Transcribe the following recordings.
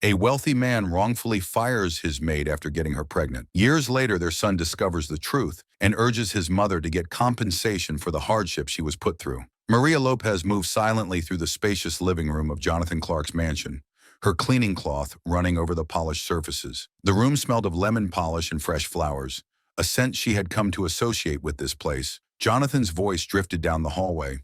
A wealthy man wrongfully fires his maid after getting her pregnant. Years later, their son discovers the truth and urges his mother to get compensation for the hardship she was put through. Maria Lopez moved silently through the spacious living room of Jonathan Clark's mansion, her cleaning cloth running over the polished surfaces. The room smelled of lemon polish and fresh flowers, a scent she had come to associate with this place. Jonathan's voice drifted down the hallway,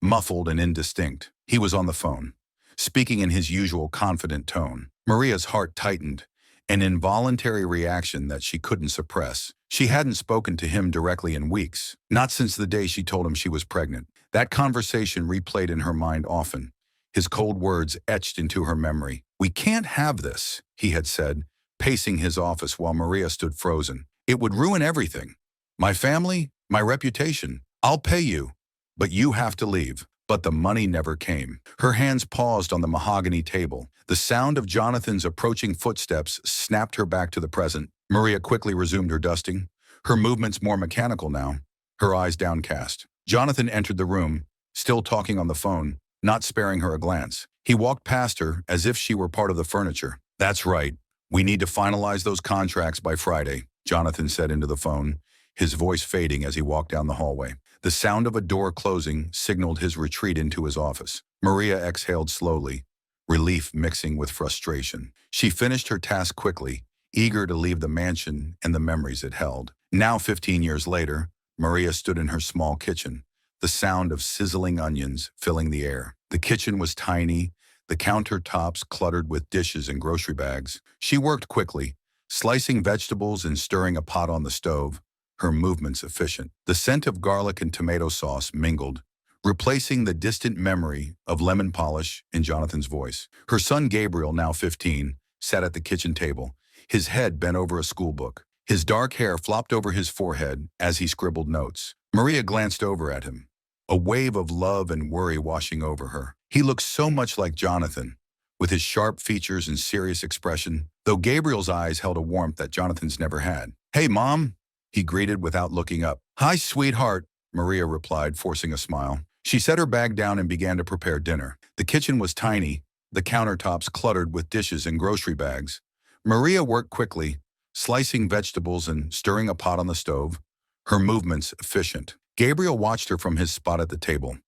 muffled and indistinct. He was on the phone, speaking in his usual confident tone. Maria's heart tightened, an involuntary reaction that she couldn't suppress. She hadn't spoken to him directly in weeks, not since the day she told him she was pregnant. That conversation replayed in her mind often, his cold words etched into her memory. "We can't have this," he had said, pacing his office while Maria stood frozen. "It would ruin everything. My family, my reputation. I'll pay you, but you have to leave." But the money never came. Her hands paused on the mahogany table. The sound of Jonathan's approaching footsteps snapped her back to the present. Maria quickly resumed her dusting, her movements more mechanical now, her eyes downcast. Jonathan entered the room, still talking on the phone, not sparing her a glance. He walked past her as if she were part of the furniture. "That's right. We need to finalize those contracts by Friday," Jonathan said into the phone, his voice fading as he walked down the hallway. The sound of a door closing signaled his retreat into his office. Maria exhaled slowly, relief mixing with frustration. She finished her task quickly, eager to leave the mansion and the memories it held. Now, 15 years later, Maria stood in her small kitchen, the sound of sizzling onions filling the air. The kitchen was tiny, the countertops cluttered with dishes and grocery bags. She worked quickly, slicing vegetables and stirring a pot on the stove, her movements efficient. The scent of garlic and tomato sauce mingled, replacing the distant memory of lemon polish in Jonathan's voice. Her son Gabriel, now 15, sat at the kitchen table, his head bent over a school book. His dark hair flopped over his forehead as he scribbled notes. Maria glanced over at him, a wave of love and worry washing over her. He looked so much like Jonathan, with his sharp features and serious expression, though Gabriel's eyes held a warmth that Jonathan's never had. "Hey, Mom," he greeted without looking up. "Hi, sweetheart," Maria replied, forcing a smile. She set her bag down and began to prepare dinner. The kitchen was tiny, the countertops cluttered with dishes and grocery bags. Maria worked quickly, slicing vegetables and stirring a pot on the stove, her movements efficient. Gabriel watched her from his spot at the table.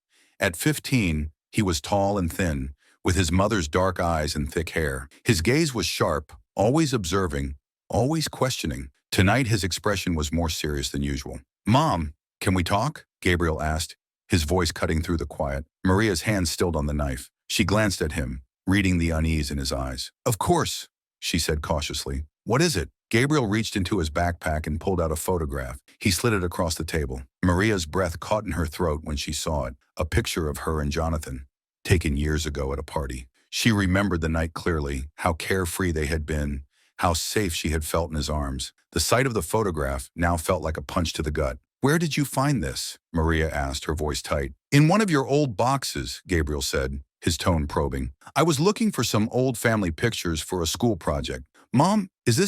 At 15, he was tall and thin, with his mother's dark eyes and thick hair. His gaze was sharp, always observing, always questioning. Tonight, his expression was more serious than usual. "Mom, can we talk?" Gabriel asked, his voice cutting through the quiet. Maria's hand stilled on the knife. She glanced at him, reading the unease in his eyes. "Of course," she said cautiously. "What is it?" Gabriel reached into his backpack and pulled out a photograph. He slid it across the table. Maria's breath caught in her throat when she saw it, a picture of her and Jonathan, taken years ago at a party. She remembered the night clearly, how carefree they had been, how safe she had felt in his arms. The sight of the photograph now felt like a punch to the gut. "Where did you find this?" Maria asked, her voice tight. "In one of your old boxes," Gabriel said, his tone probing. "I was looking for some old family pictures for a school project. Mom, is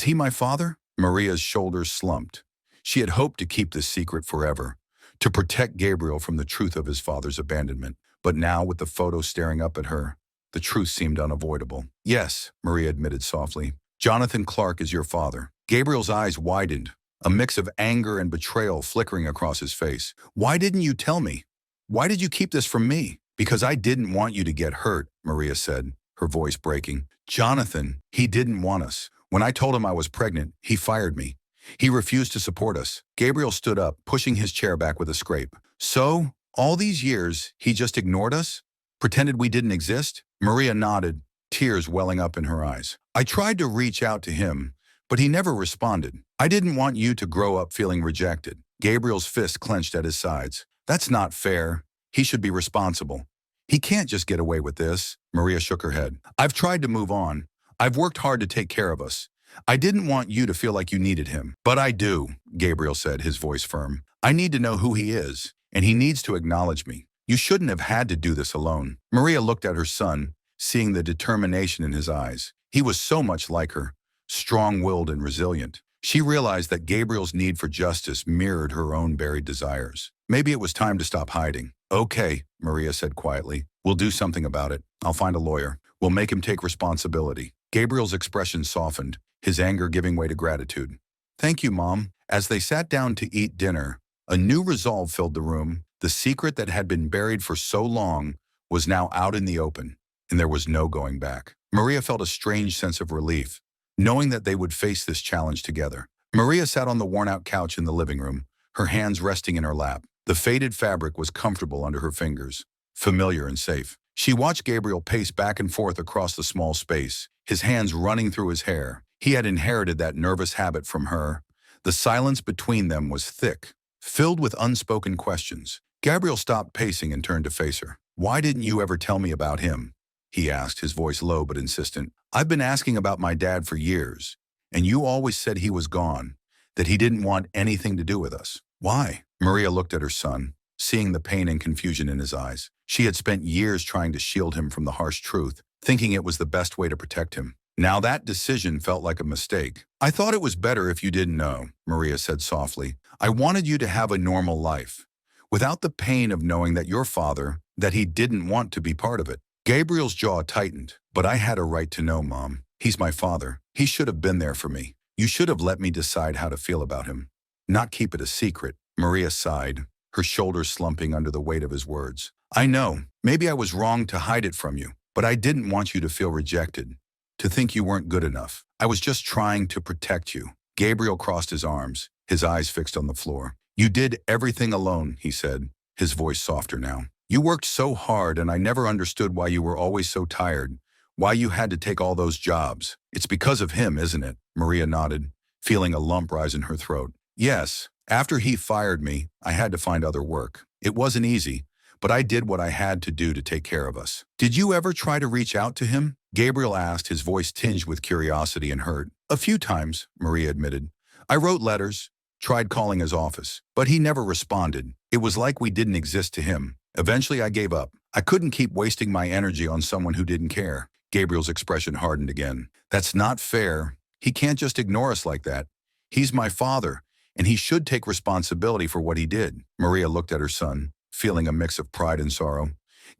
he my father?" Maria's shoulders slumped. She had hoped to keep this secret forever, to protect Gabriel from the truth of his father's abandonment. But now, with the photo staring up at her, the truth seemed unavoidable. "Yes," Maria admitted softly. "Jonathan Clark is your father." Gabriel's eyes widened, a mix of anger and betrayal flickering across his face. "Why didn't you tell me? Why did you keep this from me?" "Because I didn't want you to get hurt," Maria said, her voice breaking. "Jonathan, he didn't want us. When I told him I was pregnant, he fired me. He refused to support us." Gabriel stood up, pushing his chair back with a scrape. "So, all these years, he just ignored us? Pretended we didn't exist?" Maria nodded, tears welling up in her eyes. "I tried to reach out to him, but he never responded. I didn't want you to grow up feeling rejected." Gabriel's fist clenched at his sides. "That's not fair. He should be responsible. He can't just get away with this." Maria shook her head. "I've tried to move on. I've worked hard to take care of us. I didn't want you to feel like you needed him." "But I do," Gabriel said, his voice firm. "I need to know who he is, and he needs to acknowledge me. You shouldn't have had to do this alone." Maria looked at her son, seeing the determination in his eyes. He was so much like her, strong-willed and resilient. She realized that Gabriel's need for justice mirrored her own buried desires. Maybe it was time to stop hiding. "Okay," Maria said quietly. "We'll do something about it. I'll find a lawyer." We'll make him take responsibility. Gabriel's expression softened, his anger giving way to gratitude. Thank you, Mom. As they sat down to eat dinner, a new resolve filled the room. The secret that had been buried for so long was now out in the open, and there was no going back. Maria felt a strange sense of relief, knowing that they would face this challenge together. Maria sat on the worn-out couch in the living room, her hands resting in her lap. The faded fabric was comfortable under her fingers, familiar and safe. She watched Gabriel pace back and forth across the small space, his hands running through his hair. He had inherited that nervous habit from her. The silence between them was thick, filled with unspoken questions. Gabriel stopped pacing and turned to face her. Why didn't you ever tell me about him? He asked, his voice low but insistent. I've been asking about my dad for years, and you always said he was gone, that he didn't want anything to do with us. Why? Maria looked at her son, seeing the pain and confusion in his eyes. She had spent years trying to shield him from the harsh truth, thinking it was the best way to protect him. Now that decision felt like a mistake. I thought it was better if you didn't know, Maria said softly. I wanted you to have a normal life, without the pain of knowing that your father, that he didn't want to be part of it. Gabriel's jaw tightened. But I had a right to know, Mom. He's my father. He should have been there for me. You should have let me decide how to feel about him, not keep it a secret. Maria sighed, her shoulders slumping under the weight of his words. I know, maybe I was wrong to hide it from you, but I didn't want you to feel rejected, to think you weren't good enough. I was just trying to protect you. Gabriel crossed his arms, his eyes fixed on the floor. You did everything alone, he said, his voice softer now. You worked so hard, and I never understood why you were always so tired, why you had to take all those jobs. It's because of him, isn't it? Maria nodded, feeling a lump rise in her throat. Yes, after he fired me, I had to find other work. It wasn't easy, but I did what I had to do to take care of us. Did you ever try to reach out to him? Gabriel asked, his voice tinged with curiosity and hurt. A few times, Maria admitted. I wrote letters, tried calling his office, but he never responded. It was like we didn't exist to him. Eventually I gave up. I couldn't keep wasting my energy on someone who didn't care. Gabriel's expression hardened again. That's not fair. He can't just ignore us like that. He's my father, and he should take responsibility for what he did. Maria looked at her son, feeling a mix of pride and sorrow.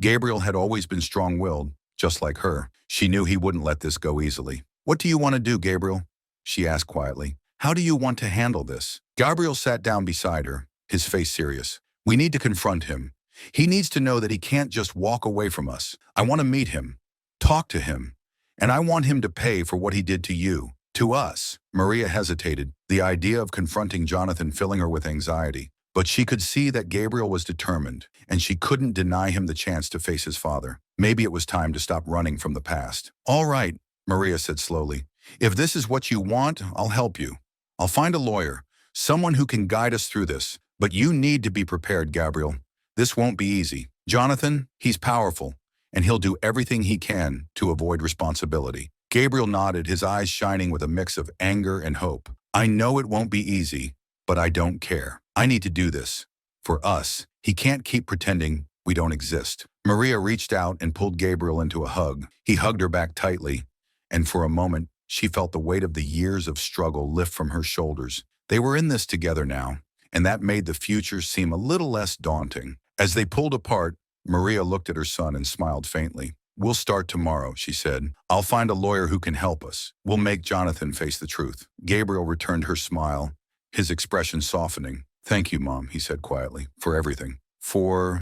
Gabriel had always been strong-willed, just like her. She knew he wouldn't let this go easily. What do you want to do, Gabriel? She asked quietly. How do you want to handle this? Gabriel sat down beside her, his face serious. We need to confront him. He needs to know that he can't just walk away from us. I want to meet him, talk to him, and I want him to pay for what he did to you, to us. Maria hesitated, the idea of confronting Jonathan filling her with anxiety. But she could see that Gabriel was determined, and she couldn't deny him the chance to face his father. Maybe it was time to stop running from the past. All right, Maria said slowly. If this is what you want, I'll help you. I'll find a lawyer, someone who can guide us through this. But you need to be prepared, Gabriel. This won't be easy. Jonathan, he's powerful, and he'll do everything he can to avoid responsibility. Gabriel nodded, his eyes shining with a mix of anger and hope. I know it won't be easy, but I don't care. I need to do this. For us, he can't keep pretending we don't exist. Maria reached out and pulled Gabriel into a hug. He hugged her back tightly, and for a moment, she felt the weight of the years of struggle lift from her shoulders. They were in this together now, and that made the future seem a little less daunting. As they pulled apart, Maria looked at her son and smiled faintly. We'll start tomorrow, she said. I'll find a lawyer who can help us. We'll make Jonathan face the truth. Gabriel returned her smile, his expression softening. Thank you, Mom, he said quietly, for everything.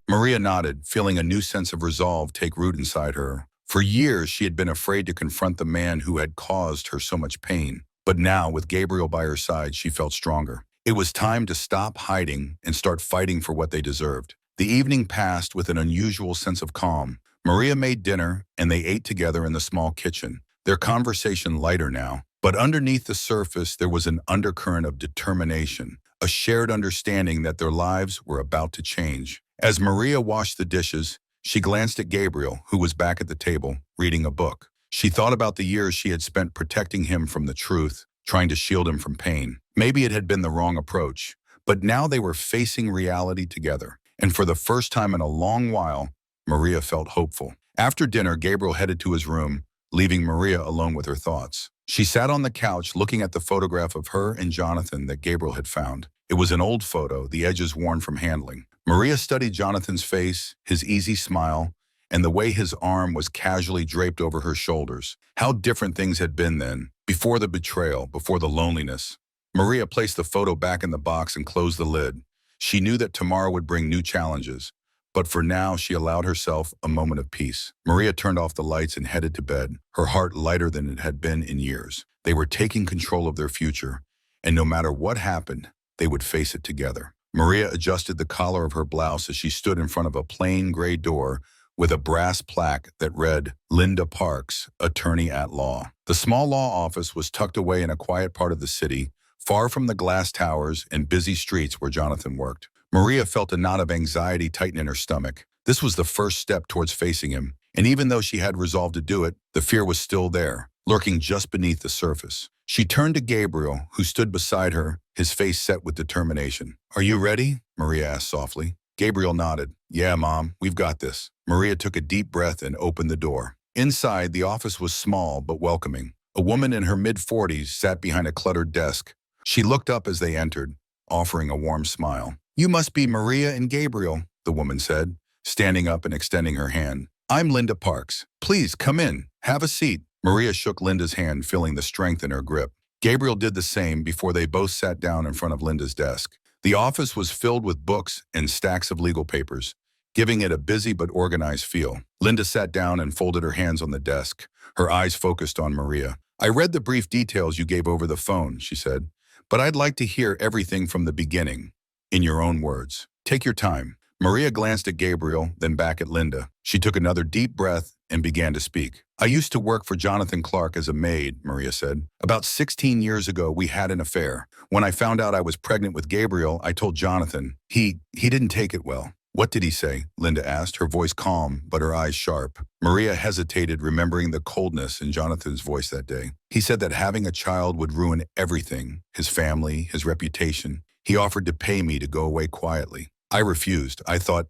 Maria nodded, feeling a new sense of resolve take root inside her. For years, she had been afraid to confront the man who had caused her so much pain. But now, with Gabriel by her side, she felt stronger. It was time to stop hiding and start fighting for what they deserved. The evening passed with an unusual sense of calm. Maria made dinner, and they ate together in the small kitchen, their conversation lighter now. But underneath the surface, there was an undercurrent of determination, a shared understanding that their lives were about to change. As Maria washed the dishes, she glanced at Gabriel, who was back at the table, reading a book. She thought about the years she had spent protecting him from the truth, trying to shield him from pain. Maybe it had been the wrong approach, but now they were facing reality together. And for the first time in a long while, Maria felt hopeful. After dinner, Gabriel headed to his room, leaving Maria alone with her thoughts. She sat on the couch looking at the photograph of her and Jonathan that Gabriel had found. It was an old photo, the edges worn from handling. Maria studied Jonathan's face, his easy smile, and the way his arm was casually draped over her shoulders. How different things had been then, before the betrayal, before the loneliness. Maria placed the photo back in the box and closed the lid. She knew that tomorrow would bring new challenges, but for now she allowed herself a moment of peace. Maria turned off the lights and headed to bed, her heart lighter than it had been in years. They were taking control of their future, and no matter what happened, they would face it together. Maria adjusted the collar of her blouse as she stood in front of a plain gray door with a brass plaque that read, Linda Parks, Attorney at Law. The small law office was tucked away in a quiet part of the city, far from the glass towers and busy streets where Jonathan worked. Maria felt a knot of anxiety tighten in her stomach. This was the first step towards facing him, and even though she had resolved to do it, the fear was still there, lurking just beneath the surface. She turned to Gabriel, who stood beside her, his face set with determination. "Are you ready?" Maria asked softly. Gabriel nodded. "Yeah, Mom, we've got this." Maria took a deep breath and opened the door. Inside, the office was small but welcoming. A woman in her mid-40s sat behind a cluttered desk. She looked up as they entered, offering a warm smile. "You must be Maria and Gabriel," the woman said, standing up and extending her hand. "I'm Linda Parks. Please come in. Have a seat." Maria shook Linda's hand, feeling the strength in her grip. Gabriel did the same before they both sat down in front of Linda's desk. The office was filled with books and stacks of legal papers, giving it a busy but organized feel. Linda sat down and folded her hands on the desk, her eyes focused on Maria. "I read the brief details you gave over the phone," she said, "but I'd like to hear everything from the beginning, in your own words. Take your time." Maria glanced at Gabriel, then back at Linda. She took another deep breath and began to speak. "I used to work for Jonathan Clark as a maid," Maria said. "About 16 years ago, we had an affair. When I found out I was pregnant with Gabriel, I told Jonathan. He didn't take it well." "What did he say?" Linda asked, her voice calm but her eyes sharp. Maria hesitated, remembering the coldness in Jonathan's voice that day. "He said that having a child would ruin everything, his family, his reputation. He offered to pay me to go away quietly. I refused. I thought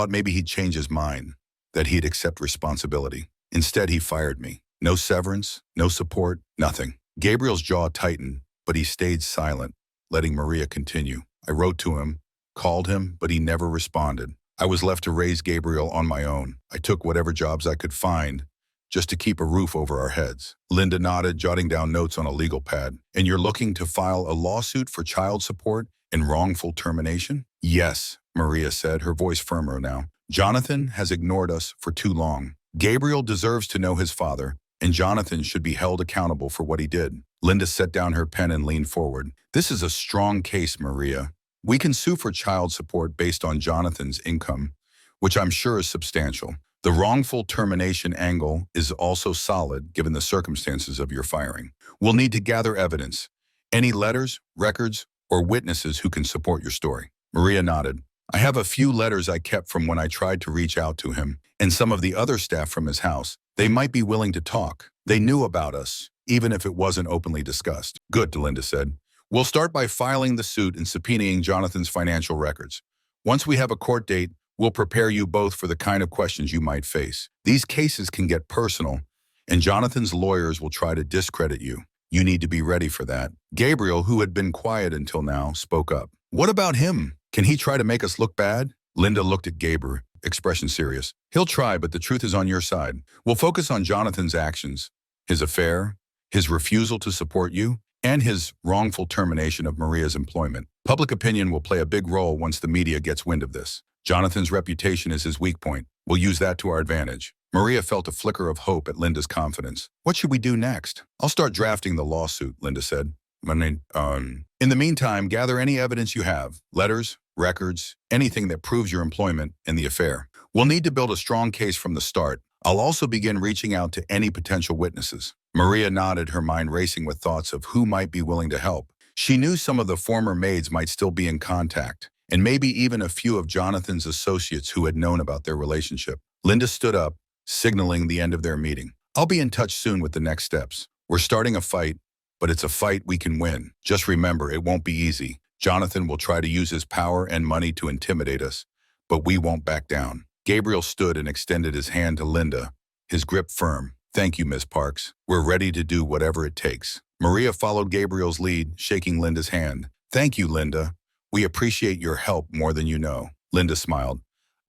maybe he'd change his mind, that he'd accept responsibility. Instead, he fired me. No severance, no support, nothing." Gabriel's jaw tightened, but he stayed silent, letting Maria continue. "I wrote to him, called him, but he never responded. I was left to raise Gabriel on my own. I took whatever jobs I could find, just to keep a roof over our heads." Linda nodded, jotting down notes on a legal pad. "And you're looking to file a lawsuit for child support and wrongful termination?" "Yes," Maria said, her voice firmer now. "Jonathan has ignored us for too long. Gabriel deserves to know his father, and Jonathan should be held accountable for what he did." Linda set down her pen and leaned forward. "This is a strong case, Maria. We can sue for child support based on Jonathan's income, which I'm sure is substantial. The wrongful termination angle is also solid given the circumstances of your firing. We'll need to gather evidence. Any letters, records, or witnesses who can support your story." Maria nodded. "I have a few letters I kept from when I tried to reach out to him, and some of the other staff from his house. They might be willing to talk. They knew about us, even if it wasn't openly discussed." "Good," Linda said. "We'll start by filing the suit and subpoenaing Jonathan's financial records. Once we have a court date, we'll prepare you both for the kind of questions you might face. These cases can get personal, and Jonathan's lawyers will try to discredit you. You need to be ready for that." Gabriel, who had been quiet until now, spoke up. "What about him? Can he try to make us look bad?" Linda looked at Gabriel, expression serious. "He'll try, but the truth is on your side. We'll focus on Jonathan's actions, his affair, his refusal to support you, and his wrongful termination of Maria's employment. Public opinion will play a big role once the media gets wind of this. Jonathan's reputation is his weak point. We'll use that to our advantage." Maria felt a flicker of hope at Linda's confidence. "What should we do next?" "I'll start drafting the lawsuit," Linda said. In the meantime, gather any evidence you have, letters, records, anything that proves your employment and the affair. We'll need to build a strong case from the start. I'll also begin reaching out to any potential witnesses." Maria nodded, her mind racing with thoughts of who might be willing to help. She knew some of the former maids might still be in contact, and maybe even a few of Jonathan's associates who had known about their relationship. Linda stood up, signaling the end of their meeting. "I'll be in touch soon with the next steps. We're starting a fight, but it's a fight we can win. Just remember, it won't be easy. Jonathan will try to use his power and money to intimidate us, but we won't back down." Gabriel stood and extended his hand to Linda, his grip firm. "Thank you, Miss Parks. We're ready to do whatever it takes." Maria followed Gabriel's lead, shaking Linda's hand. "Thank you, Linda. We appreciate your help more than you know." Linda smiled.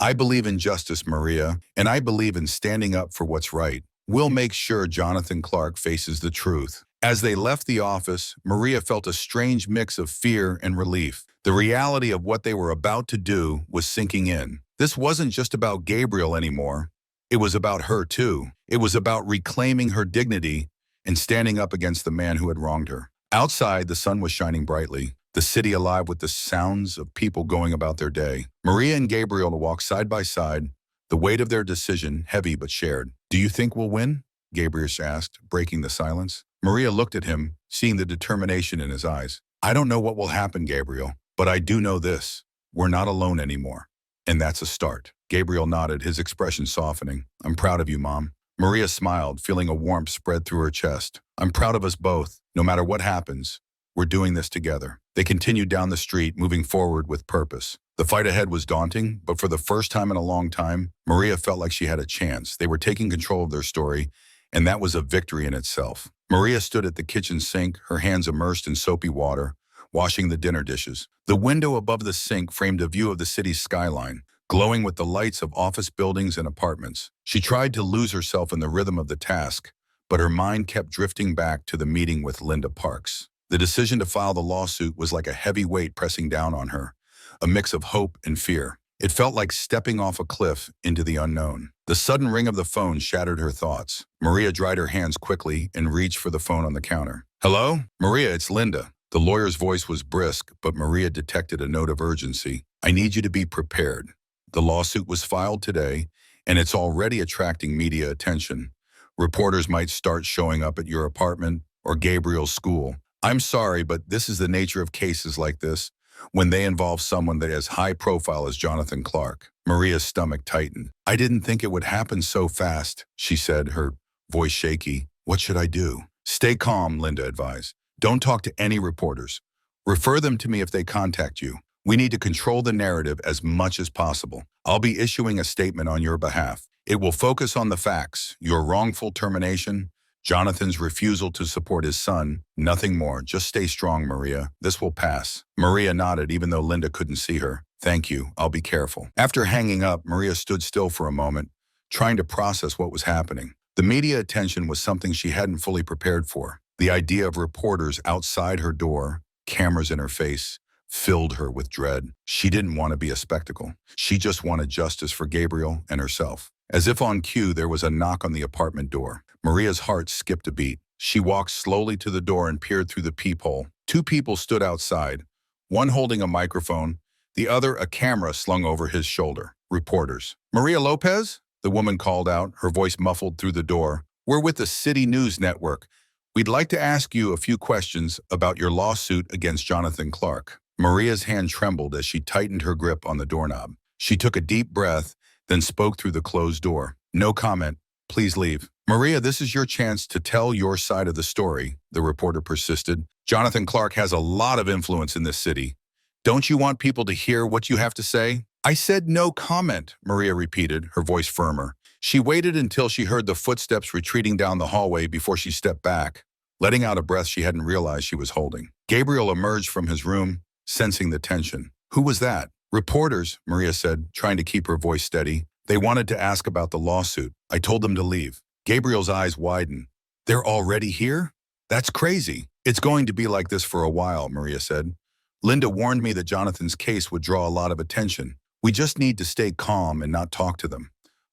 I believe in justice, Maria, and I believe in standing up for what's right. We'll make sure Jonathan Clark faces the truth. As they left the office, Maria felt a strange mix of fear and relief. The reality of what they were about to do was sinking in. This wasn't just about Gabriel anymore. It was about her too. It was about reclaiming her dignity and standing up against the man who had wronged her. Outside, the sun was shining brightly, the city alive with the sounds of people going about their day. Maria and Gabriel walked side by side, the weight of their decision heavy but shared. "Do you think we'll win?" Gabriel asked, breaking the silence. Maria looked at him, seeing the determination in his eyes. "I don't know what will happen, Gabriel, but I do know this. We're not alone anymore. And that's a start." Gabriel nodded, his expression softening. "I'm proud of you, Mom." Maria smiled, feeling a warmth spread through her chest. "I'm proud of us both. No matter what happens, we're doing this together." They continued down the street, moving forward with purpose. The fight ahead was daunting, but for the first time in a long time, Maria felt like she had a chance. They were taking control of their story, and that was a victory in itself. Maria stood at the kitchen sink, her hands immersed in soapy water, washing the dinner dishes. The window above the sink framed a view of the city's skyline, glowing with the lights of office buildings and apartments. She tried to lose herself in the rhythm of the task, but her mind kept drifting back to the meeting with Linda Parks. The decision to file the lawsuit was like a heavy weight pressing down on her, a mix of hope and fear. It felt like stepping off a cliff into the unknown. The sudden ring of the phone shattered her thoughts. Maria dried her hands quickly and reached for the phone on the counter. "Hello? Maria, it's Linda." The lawyer's voice was brisk, but Maria detected a note of urgency. "I need you to be prepared. The lawsuit was filed today, and it's already attracting media attention. Reporters might start showing up at your apartment or Gabriel's school. I'm sorry, but this is the nature of cases like this, when they involve someone that has high profile as Jonathan Clark." Maria's stomach tightened. "I didn't think it would happen so fast," she said, her voice shaky. "What should I do?" "Stay calm," Linda advised. "Don't talk to any reporters. Refer them to me if they contact you. We need to control the narrative as much as possible. I'll be issuing a statement on your behalf. It will focus on the facts, your wrongful termination, Jonathan's refusal to support his son, nothing more. Just stay strong, Maria. This will pass." Maria nodded, even though Linda couldn't see her. "Thank you. I'll be careful." After hanging up, Maria stood still for a moment, trying to process what was happening. The media attention was something she hadn't fully prepared for. The idea of reporters outside her door, cameras in her face, filled her with dread. She didn't want to be a spectacle. She just wanted justice for Gabriel and herself. As if on cue, there was a knock on the apartment door. Maria's heart skipped a beat. She walked slowly to the door and peered through the peephole. Two people stood outside, one holding a microphone, the other a camera slung over his shoulder. Reporters. "Maria Lopez?" the woman called out, her voice muffled through the door. "We're with the City News Network. We'd like to ask you a few questions about your lawsuit against Jonathan Clark." Maria's hand trembled as she tightened her grip on the doorknob. She took a deep breath, then spoke through the closed door. "No comment. Please leave." "Maria, this is your chance to tell your side of the story," the reporter persisted. "Jonathan Clark has a lot of influence in this city. Don't you want people to hear what you have to say?" "I said no comment," Maria repeated, her voice firmer. She waited until she heard the footsteps retreating down the hallway before she stepped back, letting out a breath she hadn't realized she was holding. Gabriel emerged from his room, sensing the tension. "Who was that?" "Reporters," Maria said, trying to keep her voice steady. "They wanted to ask about the lawsuit. I told them to leave." Gabriel's eyes widened. "They're already here? That's crazy." "It's going to be like this for a while," Maria said. "Linda warned me that Jonathan's case would draw a lot of attention. We just need to stay calm and not talk to them.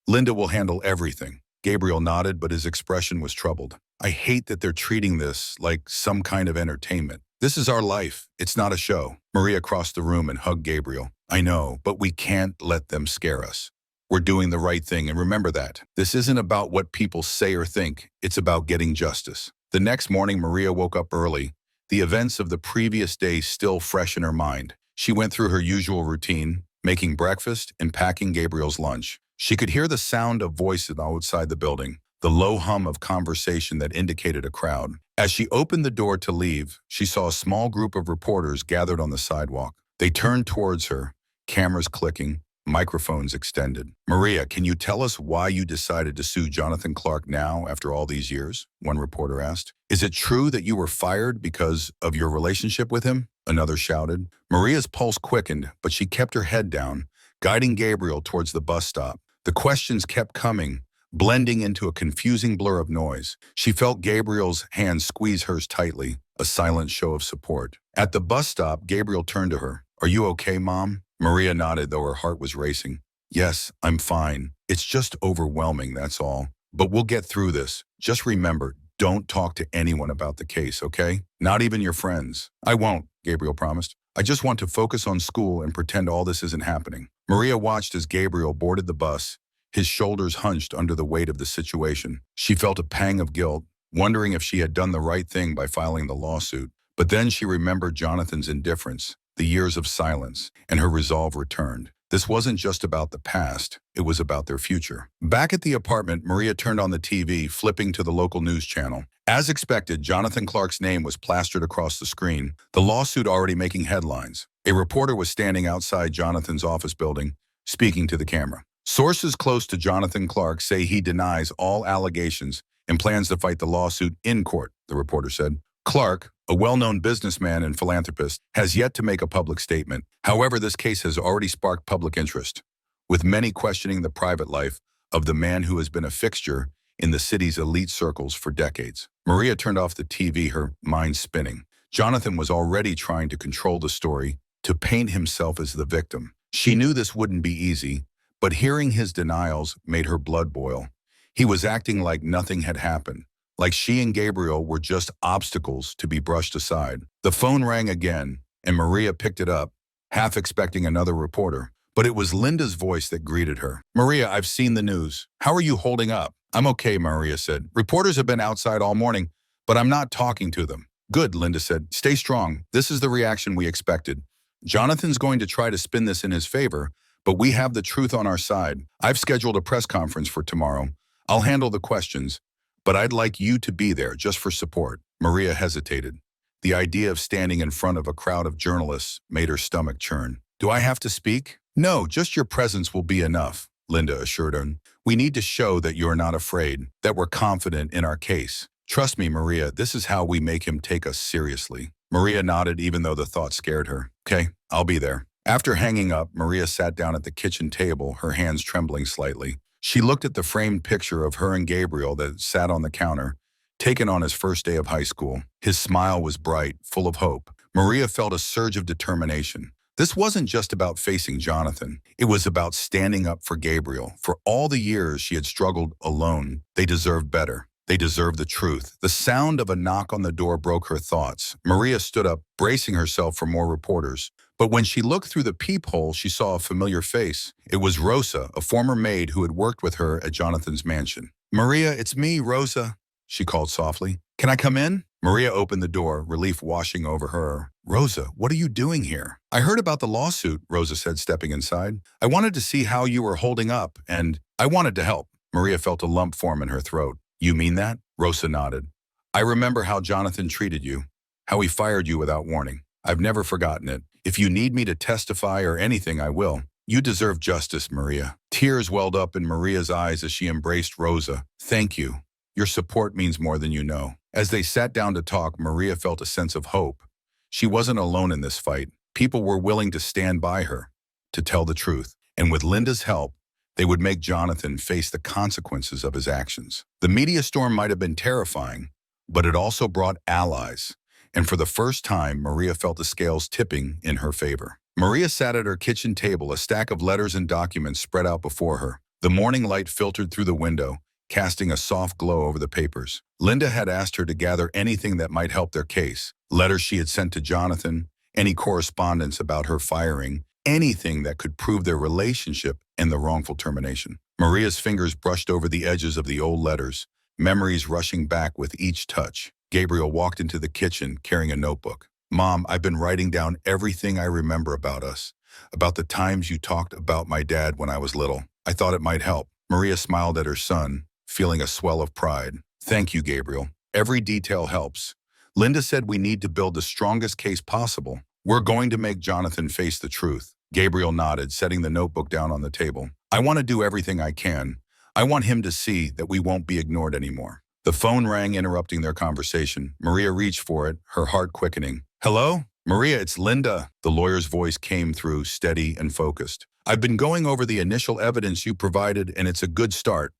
Linda will handle everything." Gabriel nodded, but his expression was troubled. "I hate that they're treating this like some kind of entertainment. This is our life. It's not a show." Maria crossed the room and hugged Gabriel. "I know, but we can't let them scare us. We're doing the right thing, and remember that. This isn't about what people say or think. It's about getting justice." The next morning, Maria woke up early, the events of the previous day still fresh in her mind. She went through her usual routine, making breakfast and packing Gabriel's lunch. She could hear the sound of voices outside the building, the low hum of conversation that indicated a crowd. As she opened the door to leave, she saw a small group of reporters gathered on the sidewalk. They turned towards her, cameras clicking, microphones extended. "Maria, can you tell us why you decided to sue Jonathan Clark now after all these years?" one reporter asked. "Is it true that you were fired because of your relationship with him?" another shouted. Maria's pulse quickened, but she kept her head down, guiding Gabriel towards the bus stop. The questions kept coming, blending into a confusing blur of noise. She felt Gabriel's hand squeeze hers tightly, a silent show of support. At the bus stop, Gabriel turned to her. "Are you okay, Mom?" Maria nodded, though her heart was racing. "Yes, I'm fine. It's just overwhelming, that's all. But we'll get through this. Just remember, don't talk to anyone about the case, okay? Not even your friends." "I won't," Gabriel promised. "I just want to focus on school and pretend all this isn't happening." Maria watched as Gabriel boarded the bus, his shoulders hunched under the weight of the situation. She felt a pang of guilt, wondering if she had done the right thing by filing the lawsuit. But then she remembered Jonathan's indifference, the years of silence, and her resolve returned. This wasn't just about the past, it was about their future. Back at the apartment, Maria turned on the TV, flipping to the local news channel. As expected, Jonathan Clark's name was plastered across the screen, the lawsuit already making headlines. A reporter was standing outside Jonathan's office building, speaking to the camera. Sources close to Jonathan Clark say he denies all allegations and plans to fight the lawsuit in court, the reporter said. Clark, a well-known businessman and philanthropist, has yet to make a public statement. However, this case has already sparked public interest, with many questioning the private life of the man who has been a fixture in the city's elite circles for decades. Maria turned off the TV, her mind spinning. Jonathan was already trying to control the story, to paint himself as the victim. She knew this wouldn't be easy, but hearing his denials made her blood boil. He was acting like nothing had happened, like she and Gabriel were just obstacles to be brushed aside. The phone rang again, and Maria picked it up, half expecting another reporter. But it was Linda's voice that greeted her. "Maria, I've seen the news. How are you holding up?" "I'm okay," Maria said. "Reporters have been outside all morning, but I'm not talking to them." "Good," Linda said. "Stay strong. This is the reaction we expected. Jonathan's going to try to spin this in his favor, but we have the truth on our side. I've scheduled a press conference for tomorrow. I'll handle the questions, but I'd like you to be there just for support." Maria hesitated. The idea of standing in front of a crowd of journalists made her stomach churn. "Do I have to speak?" "No, just your presence will be enough," Linda assured her. "We need to show that you're not afraid, that we're confident in our case. Trust me, Maria, this is how we make him take us seriously." Maria nodded, even though the thought scared her. "Okay, I'll be there." After hanging up, Maria sat down at the kitchen table, her hands trembling slightly. She looked at the framed picture of her and Gabriel that sat on the counter, taken on his first day of high school. His smile was bright, full of hope. Maria felt a surge of determination. This wasn't just about facing Jonathan. It was about standing up for Gabriel. For all the years she had struggled alone, they deserved better. They deserved the truth. The sound of a knock on the door broke her thoughts. Maria stood up, bracing herself for more reporters. But when she looked through the peephole, she saw a familiar face. It was Rosa, a former maid who had worked with her at Jonathan's mansion. "Maria, it's me, Rosa," she called softly. "Can I come in?" Maria opened the door, relief washing over her. "Rosa, what are you doing here?" "I heard about the lawsuit," Rosa said, stepping inside. "I wanted to see how you were holding up, and I wanted to help." Maria felt a lump form in her throat. "You mean that?" Rosa nodded. "I remember how Jonathan treated you, how he fired you without warning. I've never forgotten it. If you need me to testify or anything, I will. You deserve justice, Maria." Tears welled up in Maria's eyes as she embraced Rosa. "Thank you. Your support means more than you know." As they sat down to talk, Maria felt a sense of hope. She wasn't alone in this fight. People were willing to stand by her, to tell the truth. And with Linda's help, they would make Jonathan face the consequences of his actions. The media storm might have been terrifying, but it also brought allies. And for the first time, Maria felt the scales tipping in her favor. Maria sat at her kitchen table, a stack of letters and documents spread out before her. The morning light filtered through the window, casting a soft glow over the papers. Linda had asked her to gather anything that might help their case. Letters she had sent to Jonathan, any correspondence about her firing, anything that could prove their relationship and the wrongful termination. Maria's fingers brushed over the edges of the old letters, memories rushing back with each touch. Gabriel walked into the kitchen carrying a notebook. "Mom, I've been writing down everything I remember about us, about the times you talked about my dad when I was little. I thought it might help." Maria smiled at her son, feeling a swell of pride. "Thank you, Gabriel. Every detail helps. Linda said we need to build the strongest case possible. We're going to make Jonathan face the truth." Gabriel nodded, setting the notebook down on the table. "I want to do everything I can. I want him to see that we won't be ignored anymore." The phone rang, interrupting their conversation. Maria reached for it, her heart quickening. "Hello? Maria, it's Linda." The lawyer's voice came through, steady and focused. I've been going over the initial evidence you provided, and it's a good start.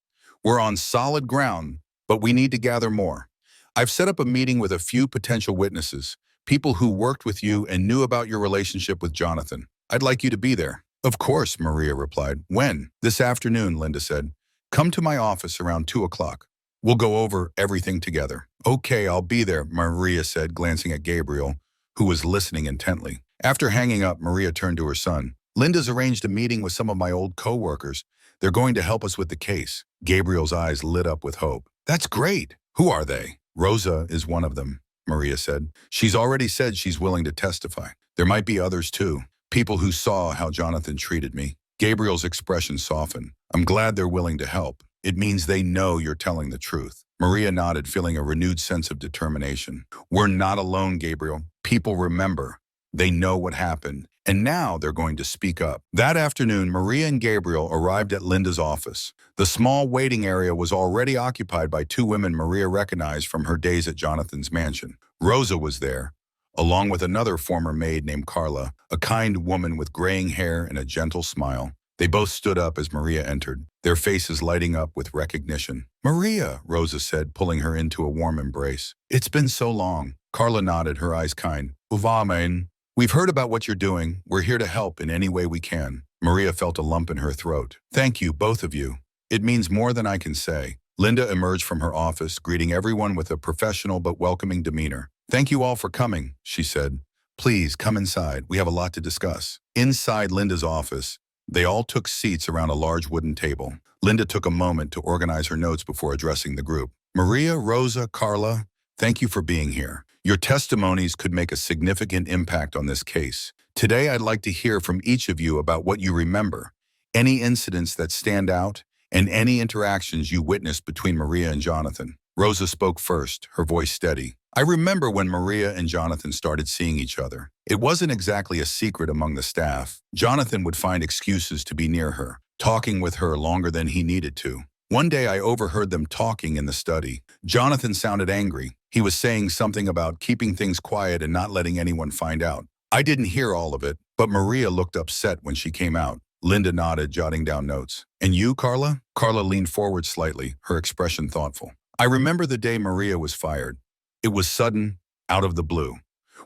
We're on solid ground, but we need to gather more. I've set up a meeting with a few potential witnesses, people who worked with you and knew about your relationship with Jonathan. I'd like you to be there. Of course, Maria replied. When? This afternoon, Linda said. Come to my office around 2 o'clock. We'll go over everything together. Okay, I'll be there, Maria said, glancing at Gabriel, who was listening intently. After hanging up, Maria turned to her son. Linda's arranged a meeting with some of my old co-workers. They're going to help us with the case. Gabriel's eyes lit up with hope. That's great. Who are they? Rosa is one of them, Maria said. She's already said she's willing to testify. There might be others too. People who saw how Jonathan treated me. Gabriel's expression softened. I'm glad they're willing to help. It means they know you're telling the truth. Maria nodded, feeling a renewed sense of determination. We're not alone, Gabriel. People remember. They know what happened. And now they're going to speak up. That afternoon, Maria and Gabriel arrived at Linda's office. The small waiting area was already occupied by two women Maria recognized from her days at Jonathan's mansion. Rosa was there, along with another former maid named Carla, a kind woman with graying hair and a gentle smile. They both stood up as Maria entered, their faces lighting up with recognition. Maria, Rosa said, pulling her into a warm embrace. It's been so long. Carla nodded, her eyes kind. Uvamen. We've heard about what you're doing. We're here to help in any way we can. Maria felt a lump in her throat. Thank you, both of you. It means more than I can say. Linda emerged from her office, greeting everyone with a professional but welcoming demeanor. Thank you all for coming, she said. Please come inside. We have a lot to discuss. Inside Linda's office, they all took seats around a large wooden table. Linda took a moment to organize her notes before addressing the group. Maria, Rosa, Carla, thank you for being here. Your testimonies could make a significant impact on this case. Today, I'd like to hear from each of you about what you remember, any incidents that stand out, and any interactions you witnessed between Maria and Jonathan. Rosa spoke first, her voice steady. I remember when Maria and Jonathan started seeing each other. It wasn't exactly a secret among the staff. Jonathan would find excuses to be near her, talking with her longer than he needed to. One day I overheard them talking in the study. Jonathan sounded angry. He was saying something about keeping things quiet and not letting anyone find out. I didn't hear all of it, but Maria looked upset when she came out. Linda nodded, jotting down notes. And you, Carla? Carla leaned forward slightly, her expression thoughtful. I remember the day Maria was fired. It was sudden, out of the blue.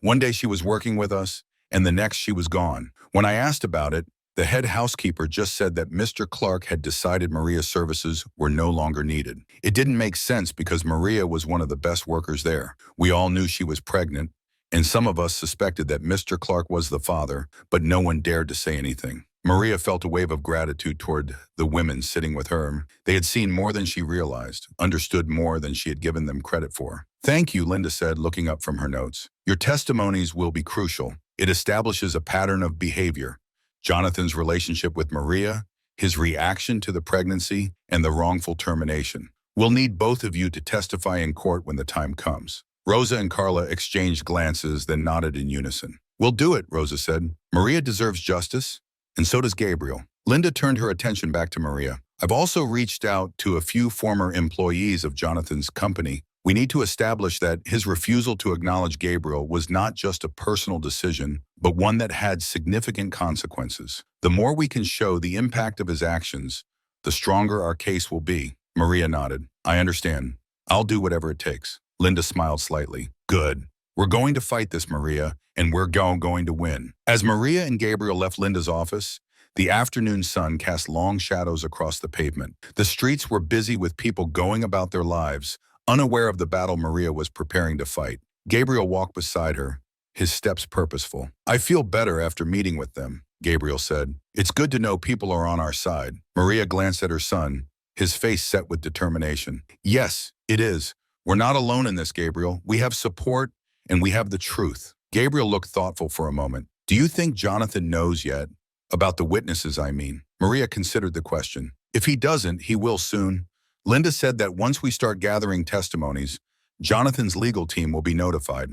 One day she was working with us, and the next she was gone. When I asked about it, the head housekeeper just said that Mr. Clark had decided Maria's services were no longer needed. It didn't make sense because Maria was one of the best workers there. We all knew she was pregnant, and some of us suspected that Mr. Clark was the father, but no one dared to say anything. Maria felt a wave of gratitude toward the women sitting with her. They had seen more than she realized, understood more than she had given them credit for. Thank you, Linda said, looking up from her notes. Your testimonies will be crucial. It establishes a pattern of behavior. Jonathan's relationship with Maria, his reaction to the pregnancy, and the wrongful termination. We'll need both of you to testify in court when the time comes. Rosa and Carla exchanged glances, then nodded in unison. We'll do it, Rosa said. Maria deserves justice, and so does Gabriel. Linda turned her attention back to Maria. I've also reached out to a few former employees of Jonathan's company. We need to establish that his refusal to acknowledge Gabriel was not just a personal decision, but one that had significant consequences. The more we can show the impact of his actions, the stronger our case will be. Maria nodded. I understand. I'll do whatever it takes. Linda smiled slightly. Good. We're going to fight this, Maria, and we're going to win. As Maria and Gabriel left Linda's office, the afternoon sun cast long shadows across the pavement. The streets were busy with people going about their lives, unaware of the battle Maria was preparing to fight. Gabriel walked beside her, his steps purposeful. I feel better after meeting with them, Gabriel said. It's good to know people are on our side. Maria glanced at her son, his face set with determination. Yes, it is. We're not alone in this, Gabriel. We have support, and we have the truth. Gabriel looked thoughtful for a moment. Do you think Jonathan knows yet? About the witnesses, I mean. Maria considered the question. If he doesn't, he will soon. Linda said that once we start gathering testimonies, Jonathan's legal team will be notified.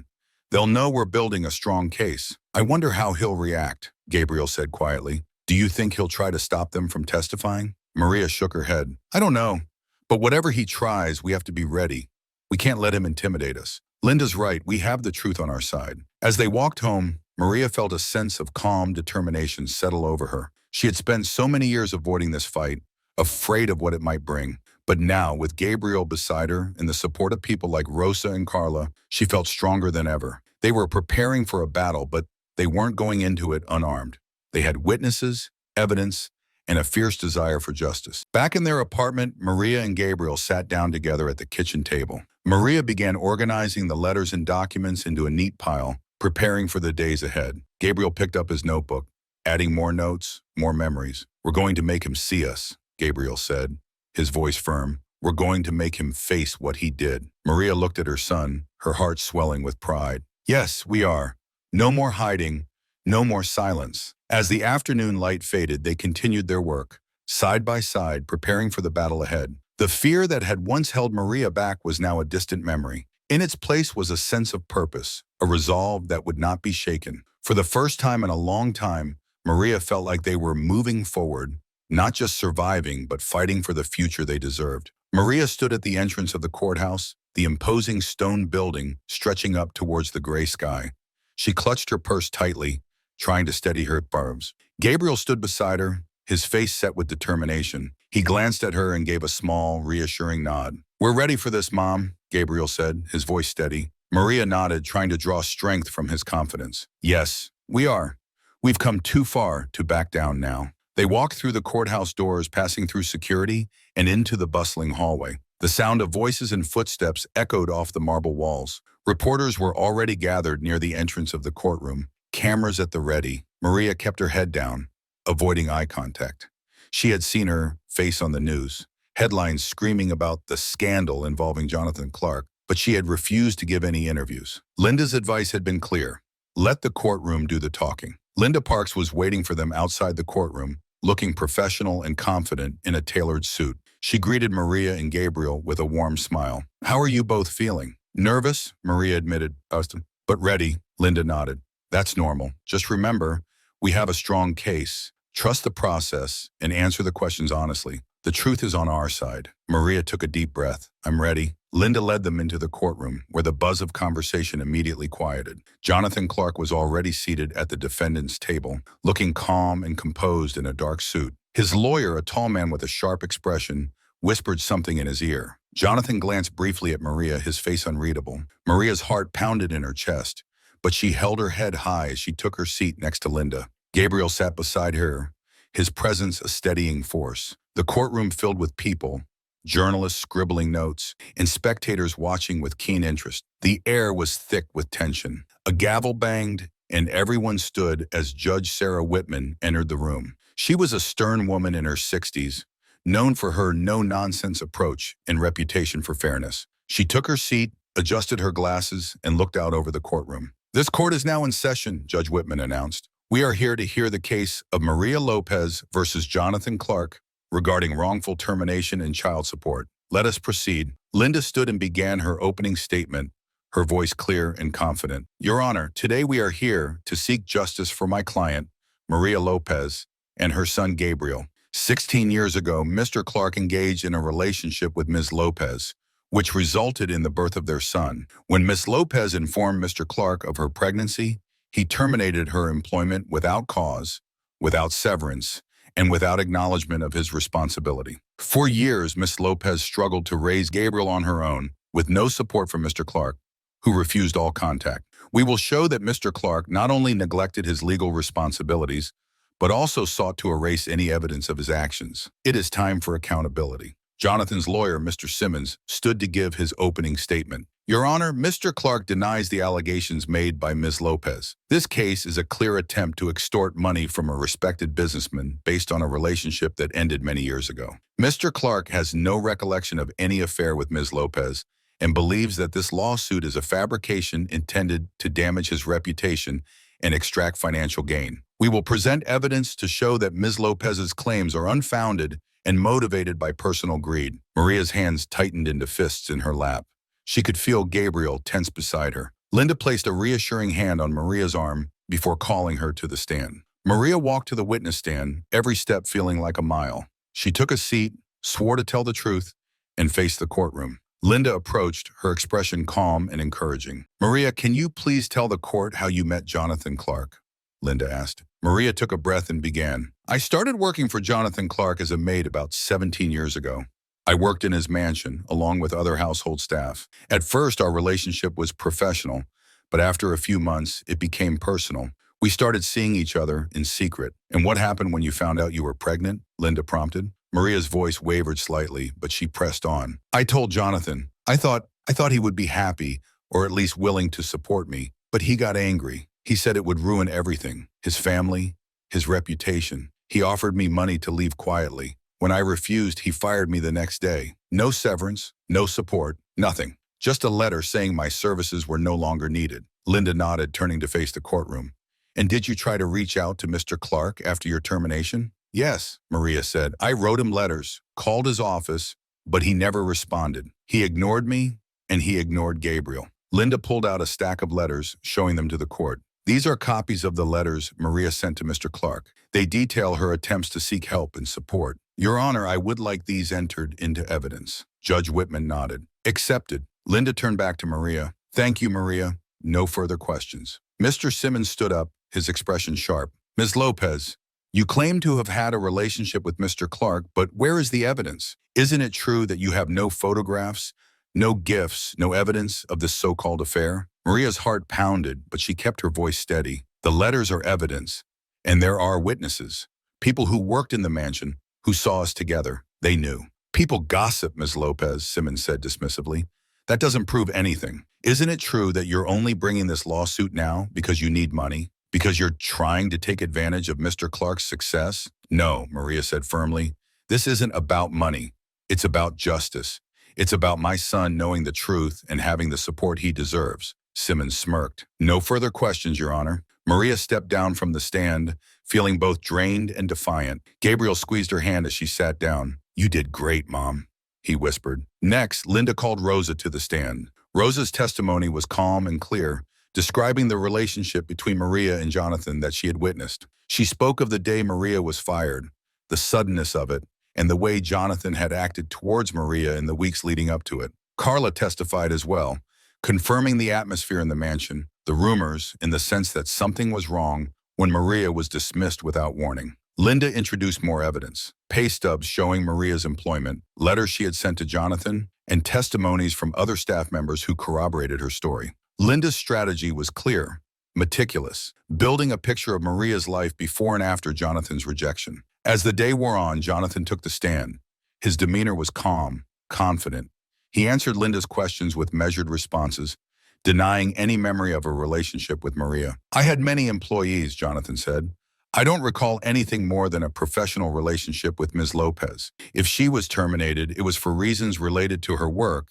They'll know we're building a strong case. I wonder how he'll react, Gabriel said quietly. Do you think he'll try to stop them from testifying? Maria shook her head. I don't know. But whatever he tries, we have to be ready. We can't let him intimidate us. Linda's right. We have the truth on our side. As they walked home, Maria felt a sense of calm determination settle over her. She had spent so many years avoiding this fight, afraid of what it might bring. But now, with Gabriel beside her and the support of people like Rosa and Carla, she felt stronger than ever. They were preparing for a battle, but they weren't going into it unarmed. They had witnesses, evidence, and a fierce desire for justice. Back in their apartment, Maria and Gabriel sat down together at the kitchen table. Maria began organizing the letters and documents into a neat pile, preparing for the days ahead. Gabriel picked up his notebook, adding more notes, more memories. "We're going to make him see us," Gabriel said, his voice firm. "We're going to make him face what he did." Maria looked at her son, her heart swelling with pride. "Yes, we are. No more hiding, no more silence." As the afternoon light faded, they continued their work, side by side, preparing for the battle ahead. The fear that had once held Maria back was now a distant memory. In its place was a sense of purpose, a resolve that would not be shaken. For the first time in a long time, Maria felt like they were moving forward, not just surviving, but fighting for the future they deserved. Maria stood at the entrance of the courthouse, the imposing stone building stretching up towards the gray sky. She clutched her purse tightly, trying to steady her nerves. Gabriel stood beside her, his face set with determination. He glanced at her and gave a small, reassuring nod. "We're ready for this, Mom," Gabriel said, his voice steady. Maria nodded, trying to draw strength from his confidence. "Yes, we are. We've come too far to back down now." They walked through the courthouse doors, passing through security and into the bustling hallway. The sound of voices and footsteps echoed off the marble walls. Reporters were already gathered near the entrance of the courtroom, cameras at the ready. Maria kept her head down, avoiding eye contact. She had seen her face on the news, headlines screaming about the scandal involving Jonathan Clark, but she had refused to give any interviews. Linda's advice had been clear: let the courtroom do the talking. Linda Parks was waiting for them outside the courtroom, looking professional and confident in a tailored suit. She greeted Maria and Gabriel with a warm smile. "How are you both feeling?" "Nervous," Maria admitted, "but ready," Linda nodded. "That's normal. Just remember, we have a strong case. Trust the process and answer the questions honestly. The truth is on our side." Maria took a deep breath. "I'm ready." Linda led them into the courtroom, where the buzz of conversation immediately quieted. Jonathan Clark was already seated at the defendant's table, looking calm and composed in a dark suit. His lawyer, a tall man with a sharp expression, whispered something in his ear. Jonathan glanced briefly at Maria, his face unreadable. Maria's heart pounded in her chest, but she held her head high as she took her seat next to Linda. Gabriel sat beside her, his presence a steadying force. The courtroom filled with people, journalists scribbling notes, and spectators watching with keen interest. The air was thick with tension. A gavel banged, and everyone stood as Judge Sarah Whitman entered the room. She was a stern woman in her 60s, known for her no-nonsense approach and reputation for fairness. She took her seat, adjusted her glasses, and looked out over the courtroom. "This court is now in session," Judge Whitman announced. "We are here to hear the case of Maria Lopez versus Jonathan Clark regarding wrongful termination and child support. Let us proceed." Linda stood and began her opening statement, her voice clear and confident. "Your Honor, today we are here to seek justice for my client, Maria Lopez, and her son Gabriel. 16 years ago, Mr. Clark engaged in a relationship with Ms. Lopez, which resulted in the birth of their son. When Ms. Lopez informed Mr. Clark of her pregnancy, he terminated her employment without cause, without severance, and without acknowledgement of his responsibility. For years, Ms. Lopez struggled to raise Gabriel on her own, with no support from Mr. Clark, who refused all contact. We will show that Mr. Clark not only neglected his legal responsibilities, but also sought to erase any evidence of his actions. It is time for accountability." Jonathan's lawyer, Mr. Simmons, stood to give his opening statement. "Your Honor, Mr. Clark denies the allegations made by Ms. Lopez. This case is a clear attempt to extort money from a respected businessman based on a relationship that ended many years ago. Mr. Clark has no recollection of any affair with Ms. Lopez and believes that this lawsuit is a fabrication intended to damage his reputation and extract financial gain. We will present evidence to show that Ms. Lopez's claims are unfounded and motivated by personal greed." Maria's hands tightened into fists in her lap. She could feel Gabriel tense beside her. Linda placed a reassuring hand on Maria's arm before calling her to the stand. Maria walked to the witness stand, every step feeling like a mile. She took a seat, swore to tell the truth, and faced the courtroom. Linda approached, her expression calm and encouraging. "Maria, can you please tell the court how you met Jonathan Clark?" Linda asked. Maria took a breath and began. I started working for Jonathan Clark as a maid about 17 years ago. I worked in his mansion, along with other household staff. At first, our relationship was professional, but after a few months, it became personal. We started seeing each other in secret. And what happened when you found out you were pregnant? Linda prompted. Maria's voice wavered slightly, but she pressed on. I told Jonathan. I thought he would be happy, or at least willing to support me, but he got angry. He said it would ruin everything, his family, his reputation. He offered me money to leave quietly. When I refused, he fired me the next day. No severance, no support, nothing. Just a letter saying my services were no longer needed. Linda nodded, turning to face the courtroom. And did you try to reach out to Mr. Clark after your termination? Yes, Maria said. I wrote him letters, called his office, but he never responded. He ignored me, and he ignored Gabriel. Linda pulled out a stack of letters, showing them to the court. These are copies of the letters Maria sent to Mr. Clark. They detail her attempts to seek help and support. Your Honor, I would like these entered into evidence. Judge Whitman nodded. Accepted. Linda turned back to Maria. Thank you, Maria. No further questions. Mr. Simmons stood up, his expression sharp. Ms. Lopez, you claim to have had a relationship with Mr. Clark, but where is the evidence? Isn't it true that you have no photographs, no gifts, no evidence of this so-called affair? Maria's heart pounded, but she kept her voice steady. The letters are evidence, and there are witnesses. People who worked in the mansion, who saw us together. They knew. People gossip, Ms. Lopez, Simmons said dismissively. That doesn't prove anything. Isn't it true that you're only bringing this lawsuit now because you need money? Because you're trying to take advantage of Mr. Clark's success? No, Maria said firmly. This isn't about money. It's about justice. It's about my son knowing the truth and having the support he deserves. Simmons smirked. No further questions, Your Honor. Maria stepped down from the stand, feeling both drained and defiant. Gabriel squeezed her hand as she sat down. You did great, Mom, he whispered. Next, Linda called Rosa to the stand. Rosa's testimony was calm and clear, describing the relationship between Maria and Jonathan that she had witnessed. She spoke of the day Maria was fired, the suddenness of it, and the way Jonathan had acted towards Maria in the weeks leading up to it. Carla testified as well, confirming the atmosphere in the mansion, the rumors in the sense that something was wrong when Maria was dismissed without warning. Linda introduced more evidence, pay stubs showing Maria's employment, letters she had sent to Jonathan, and testimonies from other staff members who corroborated her story. Linda's strategy was clear, meticulous, building a picture of Maria's life before and after Jonathan's rejection. As the day wore on, Jonathan took the stand. His demeanor was calm, confident. He answered Linda's questions with measured responses, denying any memory of a relationship with Maria. I had many employees, Jonathan said. I don't recall anything more than a professional relationship with Ms. Lopez. If she was terminated, it was for reasons related to her work,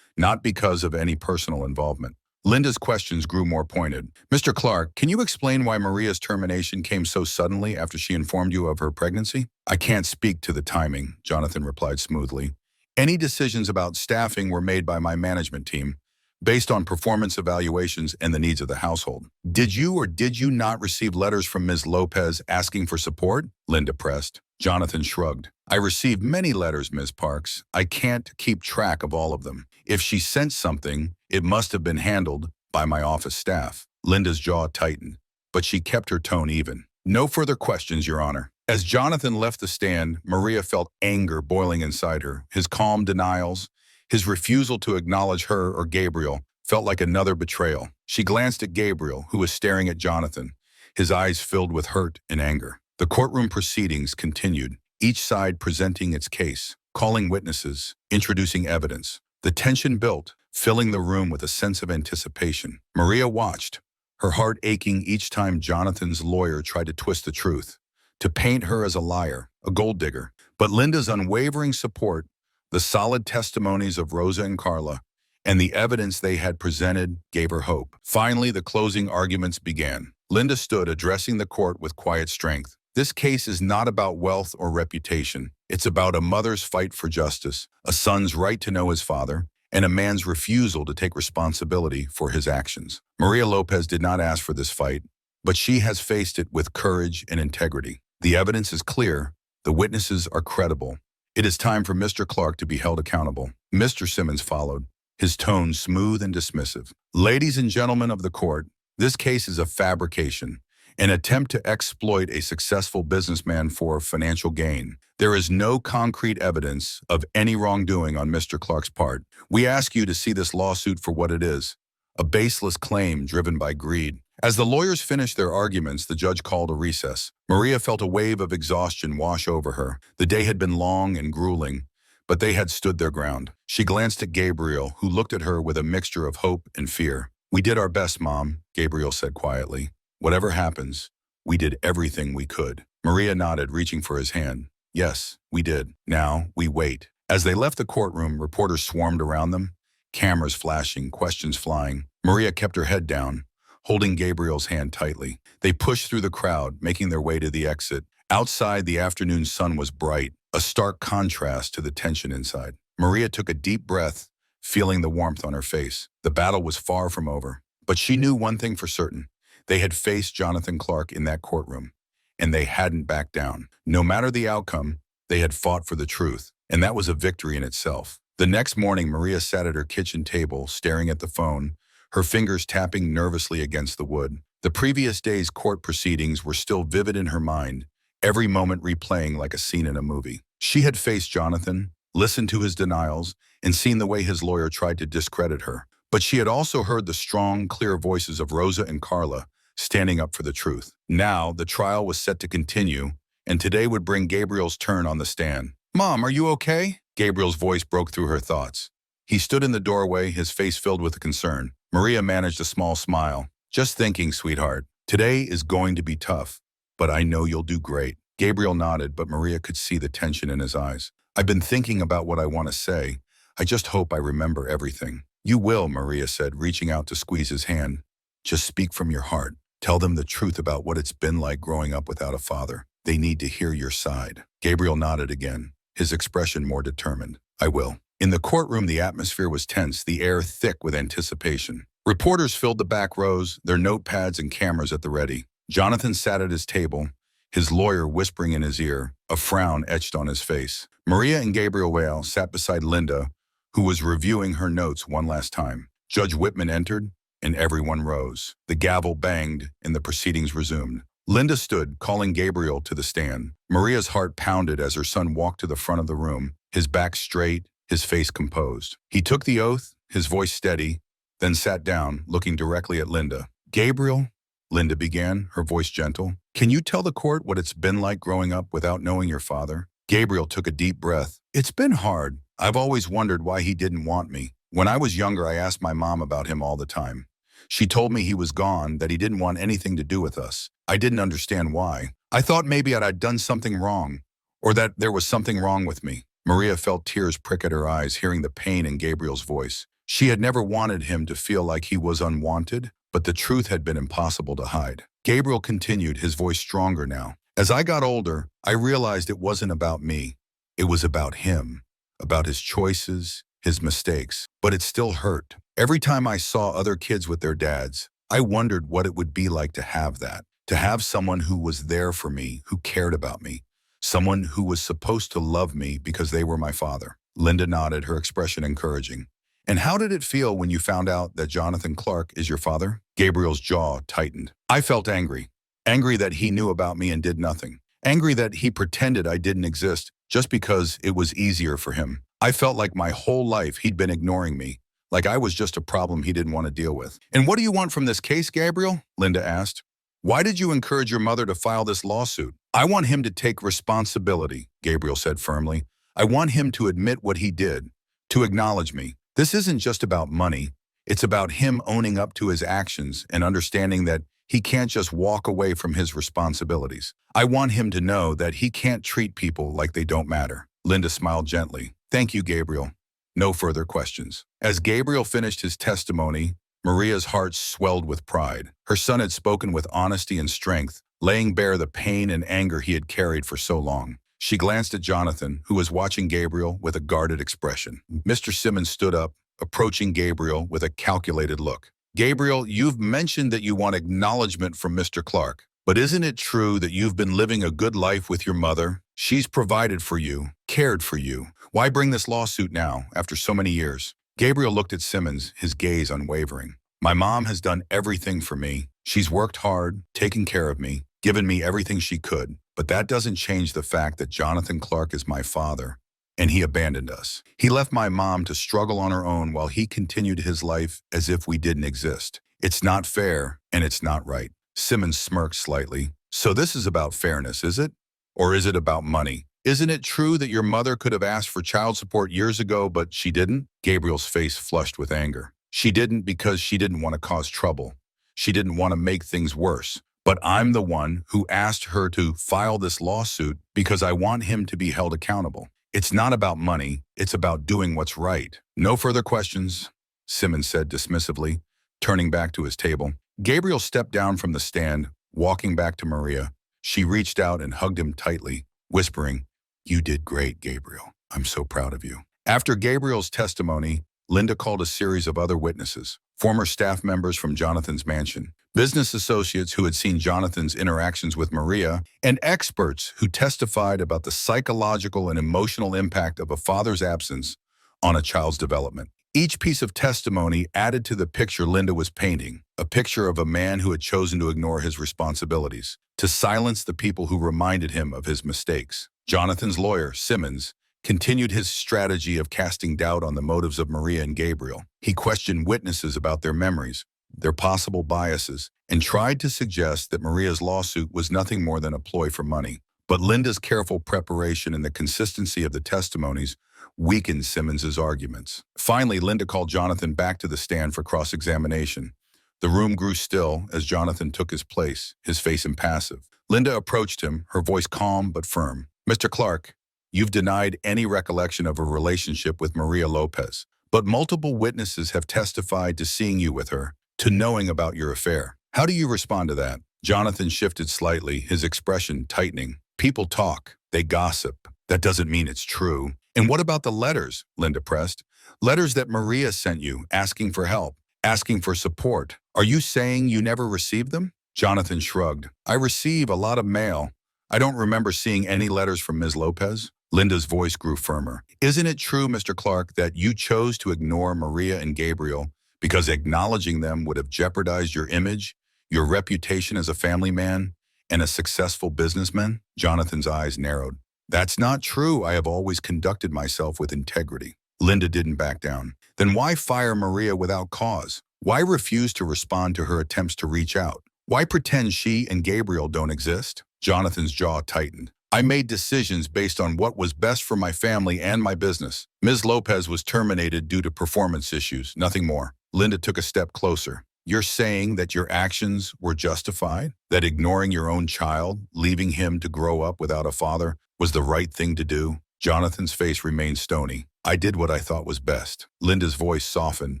not because of any personal involvement. Linda's questions grew more pointed. Mr. Clark, can you explain why Maria's termination came so suddenly after she informed you of her pregnancy? I can't speak to the timing, Jonathan replied smoothly. Any decisions about staffing were made by my management team, based on performance evaluations and the needs of the household. Did you or did you not receive letters from Ms. Lopez asking for support? Linda pressed. Jonathan shrugged. I received many letters, Ms. Parks. I can't keep track of all of them. If she sent something, it must have been handled by my office staff. Linda's jaw tightened, but she kept her tone even. No further questions, Your Honor. As Jonathan left the stand, Maria felt anger boiling inside her. His calm denials, his refusal to acknowledge her or Gabriel, felt like another betrayal. She glanced at Gabriel, who was staring at Jonathan, his eyes filled with hurt and anger. The courtroom proceedings continued, each side presenting its case, calling witnesses, introducing evidence. The tension built, filling the room with a sense of anticipation. Maria watched, her heart aching each time Jonathan's lawyer tried to twist the truth, to paint her as a liar, a gold digger. But Linda's unwavering support, the solid testimonies of Rosa and Carla, and the evidence they had presented gave her hope. Finally, the closing arguments began. Linda stood addressing the court with quiet strength. This case is not about wealth or reputation. It's about a mother's fight for justice, a son's right to know his father, and a man's refusal to take responsibility for his actions. Maria Lopez did not ask for this fight, but she has faced it with courage and integrity. The evidence is clear. The witnesses are credible. It is time for Mr. Clark to be held accountable. Mr. Simmons followed, his tone smooth and dismissive. Ladies and gentlemen of the court, this case is a fabrication. an attempt to exploit a successful businessman for financial gain. There is no concrete evidence of any wrongdoing on Mr. Clark's part. We ask you to see this lawsuit for what it is, a baseless claim driven by greed. As the lawyers finished their arguments, the judge called a recess. Maria felt a wave of exhaustion wash over her. The day had been long and grueling, but they had stood their ground. She glanced at Gabriel, who looked at her with a mixture of hope and fear. "We did our best, Mom," Gabriel said quietly. "Whatever happens, we did everything we could." Maria nodded, reaching for his hand. "Yes, we did. Now, we wait." As they left the courtroom, reporters swarmed around them, cameras flashing, questions flying. Maria kept her head down, holding Gabriel's hand tightly. They pushed through the crowd, making their way to the exit. Outside, the afternoon sun was bright, a stark contrast to the tension inside. Maria took a deep breath, feeling the warmth on her face. The battle was far from over. But she knew one thing for certain. They had faced Jonathan Clark in that courtroom, and they hadn't backed down. No matter the outcome, they had fought for the truth, and that was a victory in itself. The next morning, Maria sat at her kitchen table, staring at the phone, her fingers tapping nervously against the wood. The previous day's court proceedings were still vivid in her mind, every moment replaying like a scene in a movie. She had faced Jonathan, listened to his denials, and seen the way his lawyer tried to discredit her. But she had also heard the strong, clear voices of Rosa and Carla standing up for the truth. Now, the trial was set to continue, and today would bring Gabriel's turn on the stand. "Mom, are you okay?" Gabriel's voice broke through her thoughts. He stood in the doorway, his face filled with concern. Maria managed a small smile. "Just thinking, sweetheart. Today is going to be tough, but I know you'll do great." Gabriel nodded, but Maria could see the tension in his eyes. "I've been thinking about what I want to say. I just hope I remember everything." "You will," Maria said, reaching out to squeeze his hand. "Just speak from your heart. Tell them the truth about what it's been like growing up without a father. They need to hear your side." Gabriel nodded again, his expression more determined. "I will." In the courtroom, the atmosphere was tense, the air thick with anticipation. Reporters filled the back rows, their notepads and cameras at the ready. Jonathan sat at his table, his lawyer whispering in his ear, a frown etched on his face. Maria and Gabriel Whale sat beside Linda, who was reviewing her notes one last time. Judge Whitman entered, and everyone rose. The gavel banged, and the proceedings resumed. Linda stood, calling Gabriel to the stand. Maria's heart pounded as her son walked to the front of the room, his back straight, his face composed. He took the oath, his voice steady, then sat down, looking directly at Linda. "Gabriel," Linda began, her voice gentle, "can you tell the court what it's been like growing up without knowing your father?" Gabriel took a deep breath. "It's been hard. I've always wondered why he didn't want me. When I was younger, I asked my mom about him all the time. She told me he was gone, that he didn't want anything to do with us. I didn't understand why. I thought maybe I'd done something wrong, or that there was something wrong with me." Maria felt tears prick at her eyes, hearing the pain in Gabriel's voice. She had never wanted him to feel like he was unwanted, but the truth had been impossible to hide. Gabriel continued, his voice stronger now. "As I got older, I realized it wasn't about me. It was about him, about his choices, his mistakes. But it still hurt. Every time I saw other kids with their dads, I wondered what it would be like to have that, to have someone who was there for me, who cared about me, someone who was supposed to love me because they were my father." Linda nodded, her expression encouraging. "And how did it feel when you found out that Jonathan Clark is your father?" Gabriel's jaw tightened. "I felt angry. Angry that he knew about me and did nothing. Angry that he pretended I didn't exist just because it was easier for him. I felt like my whole life he'd been ignoring me, like I was just a problem he didn't want to deal with." "And what do you want from this case, Gabriel?" Linda asked. "Why did you encourage your mother to file this lawsuit?" "I want him to take responsibility," Gabriel said firmly. "I want him to admit what he did, to acknowledge me. This isn't just about money. It's about him owning up to his actions and understanding that he can't just walk away from his responsibilities. I want him to know that he can't treat people like they don't matter." Linda smiled gently. "Thank you, Gabriel. No further questions." As Gabriel finished his testimony, Maria's heart swelled with pride. Her son had spoken with honesty and strength, laying bare the pain and anger he had carried for so long. She glanced at Jonathan, who was watching Gabriel with a guarded expression. Mr. Simmons stood up, approaching Gabriel with a calculated look. "Gabriel, you've mentioned that you want acknowledgement from Mr. Clark. But isn't it true that you've been living a good life with your mother? She's provided for you, cared for you. Why bring this lawsuit now, after so many years?" Gabriel looked at Simmons, his gaze unwavering. "My mom has done everything for me. She's worked hard, taken care of me, given me everything she could, but that doesn't change the fact that Jonathan Clark is my father, and he abandoned us. He left my mom to struggle on her own while he continued his life as if we didn't exist. It's not fair, and it's not right. Simmons smirked slightly. So this is about fairness, is it? Or is it about money? Isn't it true that your mother could have asked for child support years ago, but she didn't? Gabriel's face flushed with anger. She didn't because she didn't want to cause trouble. She didn't want to make things worse. But I'm the one who asked her to file this lawsuit because I want him to be held accountable. It's not about money. It's about doing what's right. No further questions, Simmons said dismissively, turning back to his table. Gabriel stepped down from the stand, walking back to Maria. She reached out and hugged him tightly, whispering, "You did great, Gabriel. I'm so proud of you." After Gabriel's testimony, Linda called a series of other witnesses, former staff members from Jonathan's mansion, business associates who had seen Jonathan's interactions with Maria, and experts who testified about the psychological and emotional impact of a father's absence on a child's development. Each piece of testimony added to the picture Linda was painting, a picture of a man who had chosen to ignore his responsibilities, to silence the people who reminded him of his mistakes. Jonathan's lawyer, Simmons, continued his strategy of casting doubt on the motives of Maria and Gabriel. He questioned witnesses about their memories, their possible biases, and tried to suggest that Maria's lawsuit was nothing more than a ploy for money. But Linda's careful preparation and the consistency of the testimonies weakened Simmons's arguments. Finally, Linda called Jonathan back to the stand for cross-examination. The room grew still as Jonathan took his place, his face impassive. Linda approached him, her voice calm but firm. "Mr. Clark, you've denied any recollection of a relationship with Maria Lopez, but multiple witnesses have testified to seeing you with her, to knowing about your affair. How do you respond to that?" Jonathan shifted slightly, his expression tightening. "People talk. They gossip. That doesn't mean it's true." "And what about the letters?" Linda pressed. "Letters that Maria sent you, asking for help, asking for support. Are you saying you never received them?" Jonathan shrugged. "I receive a lot of mail. I don't remember seeing any letters from Ms. Lopez." Linda's voice grew firmer. "Isn't it true, Mr. Clark, that you chose to ignore Maria and Gabriel because acknowledging them would have jeopardized your image, your reputation as a family man, and a successful businessman?" Jonathan's eyes narrowed. "That's not true. I have always conducted myself with integrity." Linda didn't back down. "Then why fire Maria without cause? Why refuse to respond to her attempts to reach out? Why pretend she and Gabriel don't exist?" Jonathan's jaw tightened. "I made decisions based on what was best for my family and my business. Ms. Lopez was terminated due to performance issues, nothing more." Linda took a step closer. "You're saying that your actions were justified? That ignoring your own child, leaving him to grow up without a father, was the right thing to do?" Jonathan's face remained stony. "I did what I thought was best." Linda's voice softened,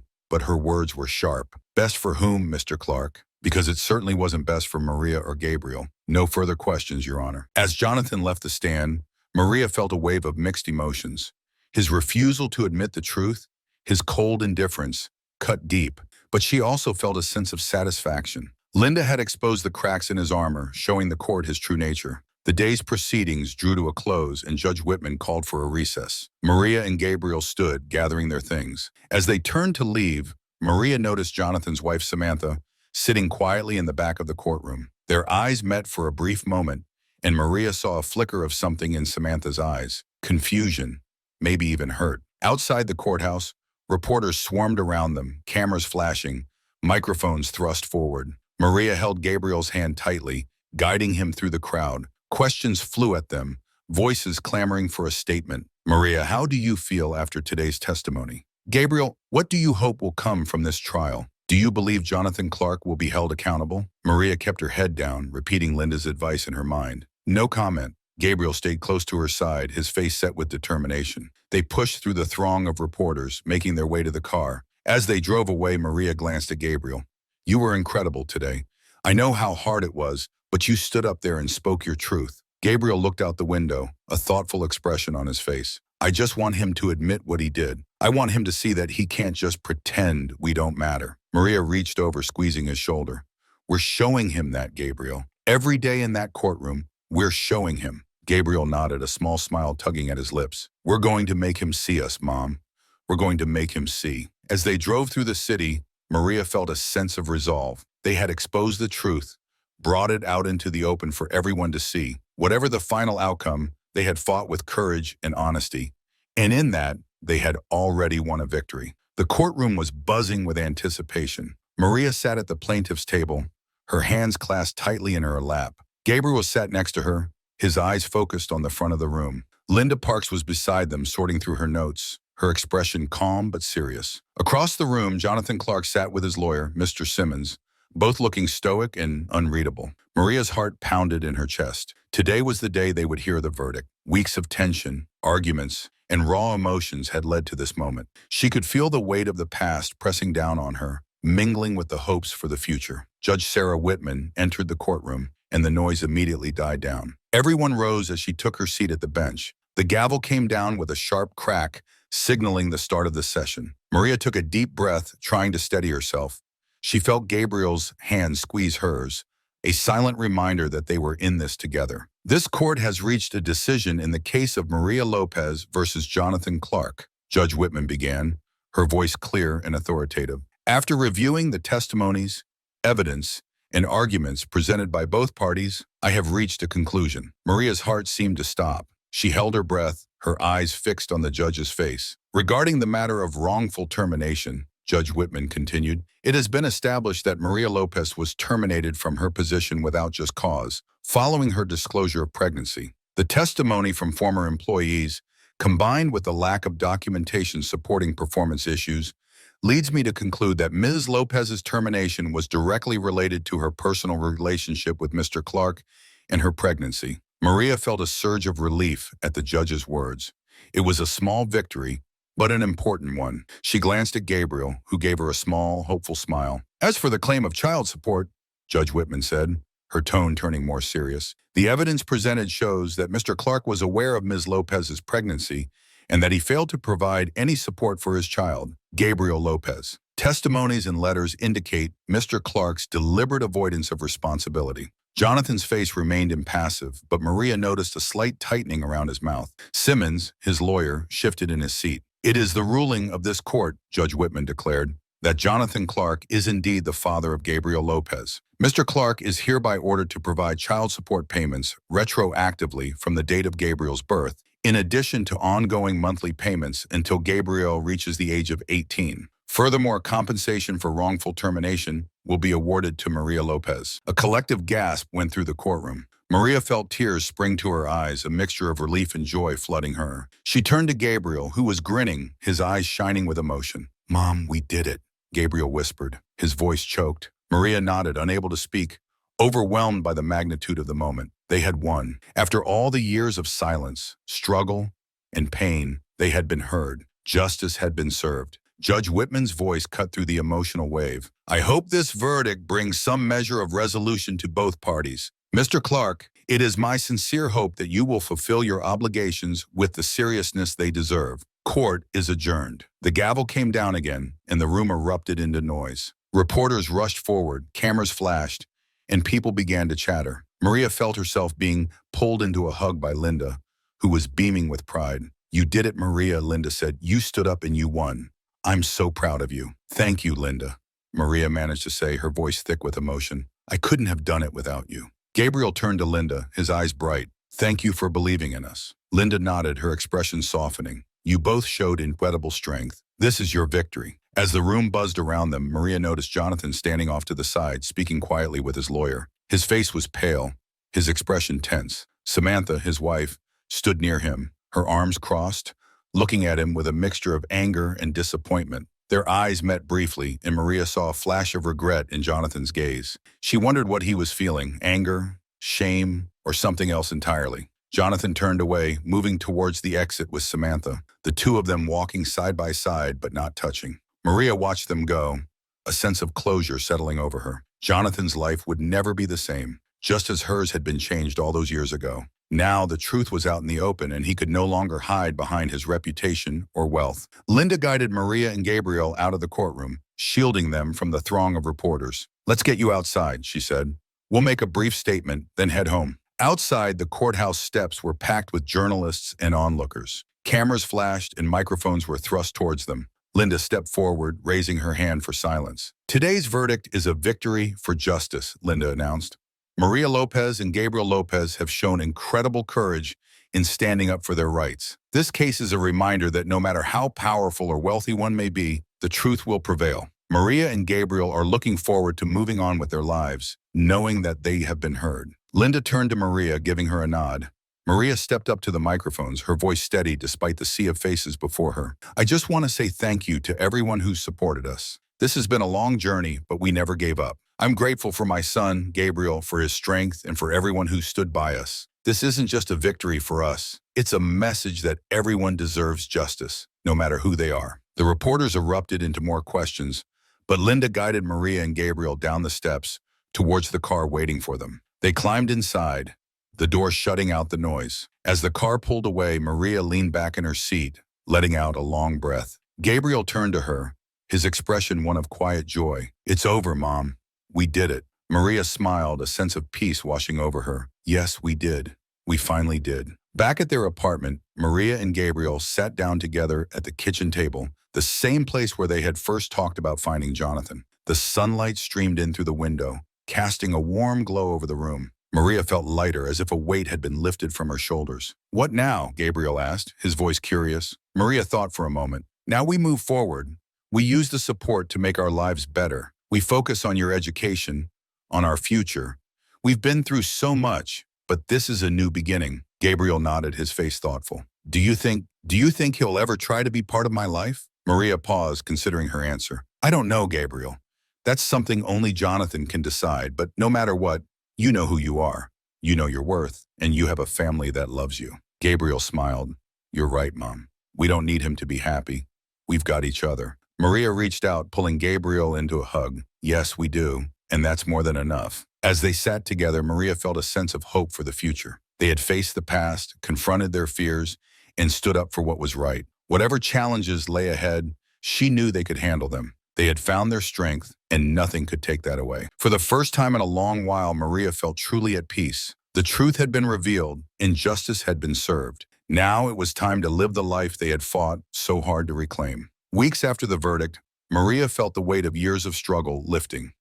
but her words were sharp. "Best for whom, Mr. Clark? Because it certainly wasn't best for Maria or Gabriel." "No further questions, Your Honor." As Jonathan left the stand, Maria felt a wave of mixed emotions. His refusal to admit the truth, his cold indifference, cut deep, but she also felt a sense of satisfaction. Linda had exposed the cracks in his armor, showing the court his true nature. The day's proceedings drew to a close, and Judge Whitman called for a recess. Maria and Gabriel stood, gathering their things. As they turned to leave, Maria noticed Jonathan's wife, Samantha, sitting quietly in the back of the courtroom. Their eyes met for a brief moment, and Maria saw a flicker of something in Samantha's eyes. Confusion, maybe even hurt. Outside the courthouse, reporters swarmed around them, cameras flashing, microphones thrust forward. Maria held Gabriel's hand tightly, guiding him through the crowd. Questions flew at them, voices clamoring for a statement. "Maria, how do you feel after today's testimony?" "Gabriel, what do you hope will come from this trial? Do you believe Jonathan Clark will be held accountable?" Maria kept her head down, repeating Linda's advice in her mind. No comment. Gabriel stayed close to her side, his face set with determination. They pushed through the throng of reporters, making their way to the car. As they drove away, Maria glanced at Gabriel. "You were incredible today. I know how hard it was, but you stood up there and spoke your truth." Gabriel looked out the window, a thoughtful expression on his face. "I just want him to admit what he did. I want him to see that he can't just pretend we don't matter." Maria reached over, squeezing his shoulder. "We're showing him that, Gabriel. Every day in that courtroom, we're showing him." Gabriel nodded, a small smile tugging at his lips. "We're going to make him see us, Mom. We're going to make him see." As they drove through the city, Maria felt a sense of resolve. They had exposed the truth, brought it out into the open for everyone to see. Whatever the final outcome, they had fought with courage and honesty. And in that, they had already won a victory. The courtroom was buzzing with anticipation. Maria sat at the plaintiff's table, her hands clasped tightly in her lap. Gabriel sat next to her, his eyes focused on the front of the room. Linda Parks was beside them, sorting through her notes, her expression calm but serious. Across the room, Jonathan Clark sat with his lawyer, Mr. Simmons, both looking stoic and unreadable. Maria's heart pounded in her chest. Today was the day they would hear the verdict. Weeks of tension, arguments, and raw emotions had led to this moment. She could feel the weight of the past pressing down on her, mingling with the hopes for the future. Judge Sarah Whitman entered the courtroom, and the noise immediately died down. Everyone rose as she took her seat at the bench. The gavel came down with a sharp crack, signaling the start of the session. Maria took a deep breath, trying to steady herself. She felt Gabriel's hand squeeze hers, a silent reminder that they were in this together. This court has reached a decision in the case of Maria Lopez versus Jonathan Clark, Judge Whitman began, her voice clear and authoritative. After reviewing the testimonies, evidence, and arguments presented by both parties, I have reached a conclusion. Maria's heart seemed to stop. She held her breath, her eyes fixed on the judge's face. Regarding the matter of wrongful termination, Judge Whitman continued, it has been established that Maria Lopez was terminated from her position without just cause, following her disclosure of pregnancy. The testimony from former employees, combined with the lack of documentation supporting performance issues, leads me to conclude that Ms. Lopez's termination was directly related to her personal relationship with Mr. Clark and her pregnancy. Maria felt a surge of relief at the judge's words. It was a small victory, but an important one. She glanced at Gabriel, who gave her a small, hopeful smile. As for the claim of child support, Judge Whitman said, her tone turning more serious, the evidence presented shows that Mr. Clark was aware of Ms. Lopez's pregnancy and that he failed to provide any support for his child, Gabriel Lopez. Testimonies and letters indicate Mr. Clark's deliberate avoidance of responsibility. Jonathan's face remained impassive, but Maria noticed a slight tightening around his mouth. Simmons, his lawyer, shifted in his seat. It is the ruling of this court, Judge Whitman declared, that Jonathan Clark is indeed the father of Gabriel Lopez. Mr. Clark is hereby ordered to provide child support payments retroactively from the date of Gabriel's birth, in addition to ongoing monthly payments until Gabriel reaches the age of 18. Furthermore, compensation for wrongful termination will be awarded to Maria Lopez. A collective gasp went through the courtroom. Maria felt tears spring to her eyes, a mixture of relief and joy flooding her. She turned to Gabriel, who was grinning, his eyes shining with emotion. "Mom, we did it," Gabriel whispered. His voice choked. Maria nodded, unable to speak, overwhelmed by the magnitude of the moment. They had won. After all the years of silence, struggle, and pain, they had been heard. Justice had been served. Judge Whitman's voice cut through the emotional wave. "I hope this verdict brings some measure of resolution to both parties. Mr. Clark, it is my sincere hope that you will fulfill your obligations with the seriousness they deserve. Court is adjourned." The gavel came down again, and the room erupted into noise. Reporters rushed forward, cameras flashed, and people began to chatter. Maria felt herself being pulled into a hug by Linda, who was beaming with pride. "You did it, Maria," Linda said. "You stood up and you won. I'm so proud of you." "Thank you, Linda," Maria managed to say, her voice thick with emotion. "I couldn't have done it without you." Gabriel turned to Linda, his eyes bright. "Thank you for believing in us." Linda nodded, her expression softening. "You both showed incredible strength. This is your victory." As the room buzzed around them, Maria noticed Jonathan standing off to the side, speaking quietly with his lawyer. His face was pale, his expression tense. Samantha, his wife, stood near him, her arms crossed, looking at him with a mixture of anger and disappointment. Their eyes met briefly, and Maria saw a flash of regret in Jonathan's gaze. She wondered what he was feeling, anger, shame, or something else entirely. Jonathan turned away, moving towards the exit with Samantha, the two of them walking side by side but not touching. Maria watched them go, a sense of closure settling over her. Jonathan's life would never be the same, just as hers had been changed all those years ago. Now the truth was out in the open, and he could no longer hide behind his reputation or wealth. Linda guided Maria and Gabriel out of the courtroom, shielding them from the throng of reporters. "Let's get you outside," she said. "We'll make a brief statement, then head home." Outside, the courthouse steps were packed with journalists and onlookers. Cameras flashed and microphones were thrust towards them. Linda stepped forward, raising her hand for silence. Today's verdict is a victory for justice, Linda announced. Maria Lopez and Gabriel Lopez have shown incredible courage in standing up for their rights. This case is a reminder that no matter how powerful or wealthy one may be, the truth will prevail. Maria and Gabriel are looking forward to moving on with their lives, knowing that they have been heard. Linda turned to Maria, giving her a nod. Maria stepped up to the microphones, her voice steady despite the sea of faces before her. I just want to say thank you to everyone who's supported us. This has been a long journey, but we never gave up. I'm grateful for my son, Gabriel, for his strength and for everyone who stood by us. This isn't just a victory for us. It's a message that everyone deserves justice, no matter who they are. The reporters erupted into more questions, but Linda guided Maria and Gabriel down the steps towards the car waiting for them. They climbed inside, the door shutting out the noise. As the car pulled away, Maria leaned back in her seat, letting out a long breath. Gabriel turned to her, his expression one of quiet joy. It's over, Mom. We did it. Maria smiled, a sense of peace washing over her. Yes, we did. We finally did. Back at their apartment, Maria and Gabriel sat down together at the kitchen table, the same place where they had first talked about finding Jonathan. The sunlight streamed in through the window, casting a warm glow over the room. Maria felt lighter, as if a weight had been lifted from her shoulders. What now? Gabriel asked, his voice curious. Maria thought for a moment. Now we move forward. We use the support to make our lives better. We focus on your education, on our future. We've been through so much, but this is a new beginning. Gabriel nodded, his face thoughtful. Do you think he'll ever try to be part of my life? Maria paused, considering her answer. I don't know, Gabriel. That's something only Jonathan can decide, but no matter what, you know who you are. You know your worth, and you have a family that loves you. Gabriel smiled. You're right, Mom. We don't need him to be happy. We've got each other. Maria reached out, pulling Gabriel into a hug. Yes, we do, and that's more than enough. As they sat together, Maria felt a sense of hope for the future. They had faced the past, confronted their fears, and stood up for what was right. Whatever challenges lay ahead, she knew they could handle them. They had found their strength, and nothing could take that away. For the first time in a long while, Maria felt truly at peace. The truth had been revealed, and justice had been served. Now it was time to live the life they had fought so hard to reclaim. Weeks after the verdict, Maria felt the weight of years of struggle lifting.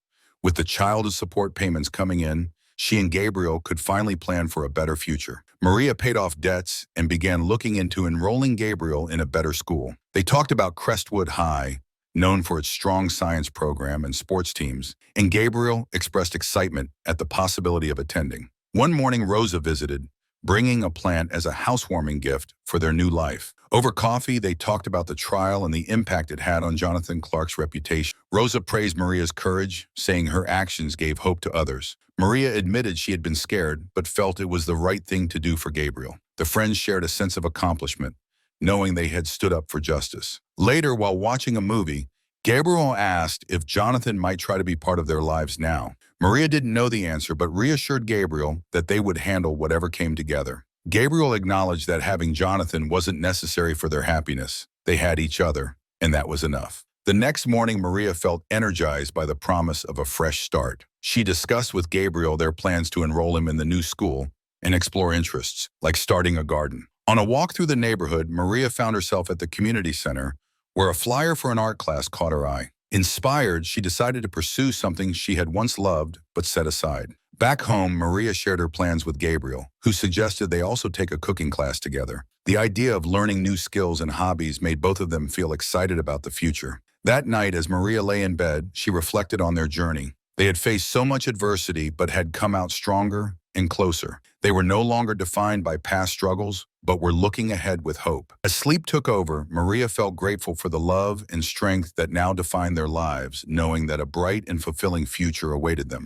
With the child support payments coming in, she and Gabriel could finally plan for a better future. Maria paid off debts and began looking into enrolling Gabriel in a better school. They talked about Crestwood High, known for its strong science program and sports teams, and Gabriel expressed excitement at the possibility of attending. One morning, Rosa visited, bringing a plant as a housewarming gift for their new life. Over coffee, they talked about the trial and the impact it had on Jonathan Clark's reputation. Rosa praised Maria's courage, saying her actions gave hope to others. Maria admitted she had been scared, but felt it was the right thing to do for Gabriel. The friends shared a sense of accomplishment, knowing they had stood up for justice. Later, while watching a movie, Gabriel asked if Jonathan might try to be part of their lives now. Maria didn't know the answer, but reassured Gabriel that they would handle whatever came together. Gabriel acknowledged that having Jonathan wasn't necessary for their happiness. They had each other, and that was enough. The next morning, Maria felt energized by the promise of a fresh start. She discussed with Gabriel their plans to enroll him in the new school and explore interests, like starting a garden. On a walk through the neighborhood, Maria found herself at the community center, where a flyer for an art class caught her eye. Inspired, she decided to pursue something she had once loved but set aside. Back home, Maria shared her plans with Gabriel, who suggested they also take a cooking class together. The idea of learning new skills and hobbies made both of them feel excited about the future. That night, as Maria lay in bed, she reflected on their journey. They had faced so much adversity but had come out stronger and closer. They were no longer defined by past struggles, but were looking ahead with hope. As sleep took over, Maria felt grateful for the love and strength that now defined their lives, knowing that a bright and fulfilling future awaited them.